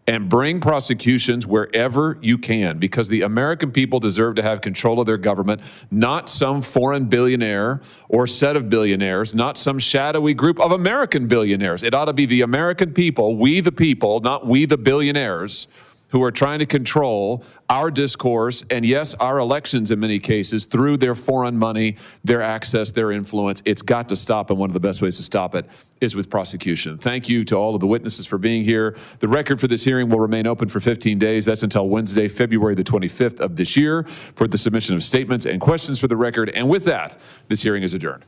and bring prosecutions wherever you can, because the American people deserve to have control of their government, not some foreign billionaire or set of billionaires, not some shadowy group of American billionaires. It ought to be the American people, we the people, not we the billionaires, who are trying to control our discourse and, yes, our elections in many cases through their foreign money, their access, their influence. It's got to stop, and one of the best ways to stop it is with prosecution. Thank you to all of the witnesses for being here. The record for this hearing will remain open for 15 days. That's until Wednesday, February the 25th of this year for the submission of statements and questions for the record. And with that, this hearing is adjourned.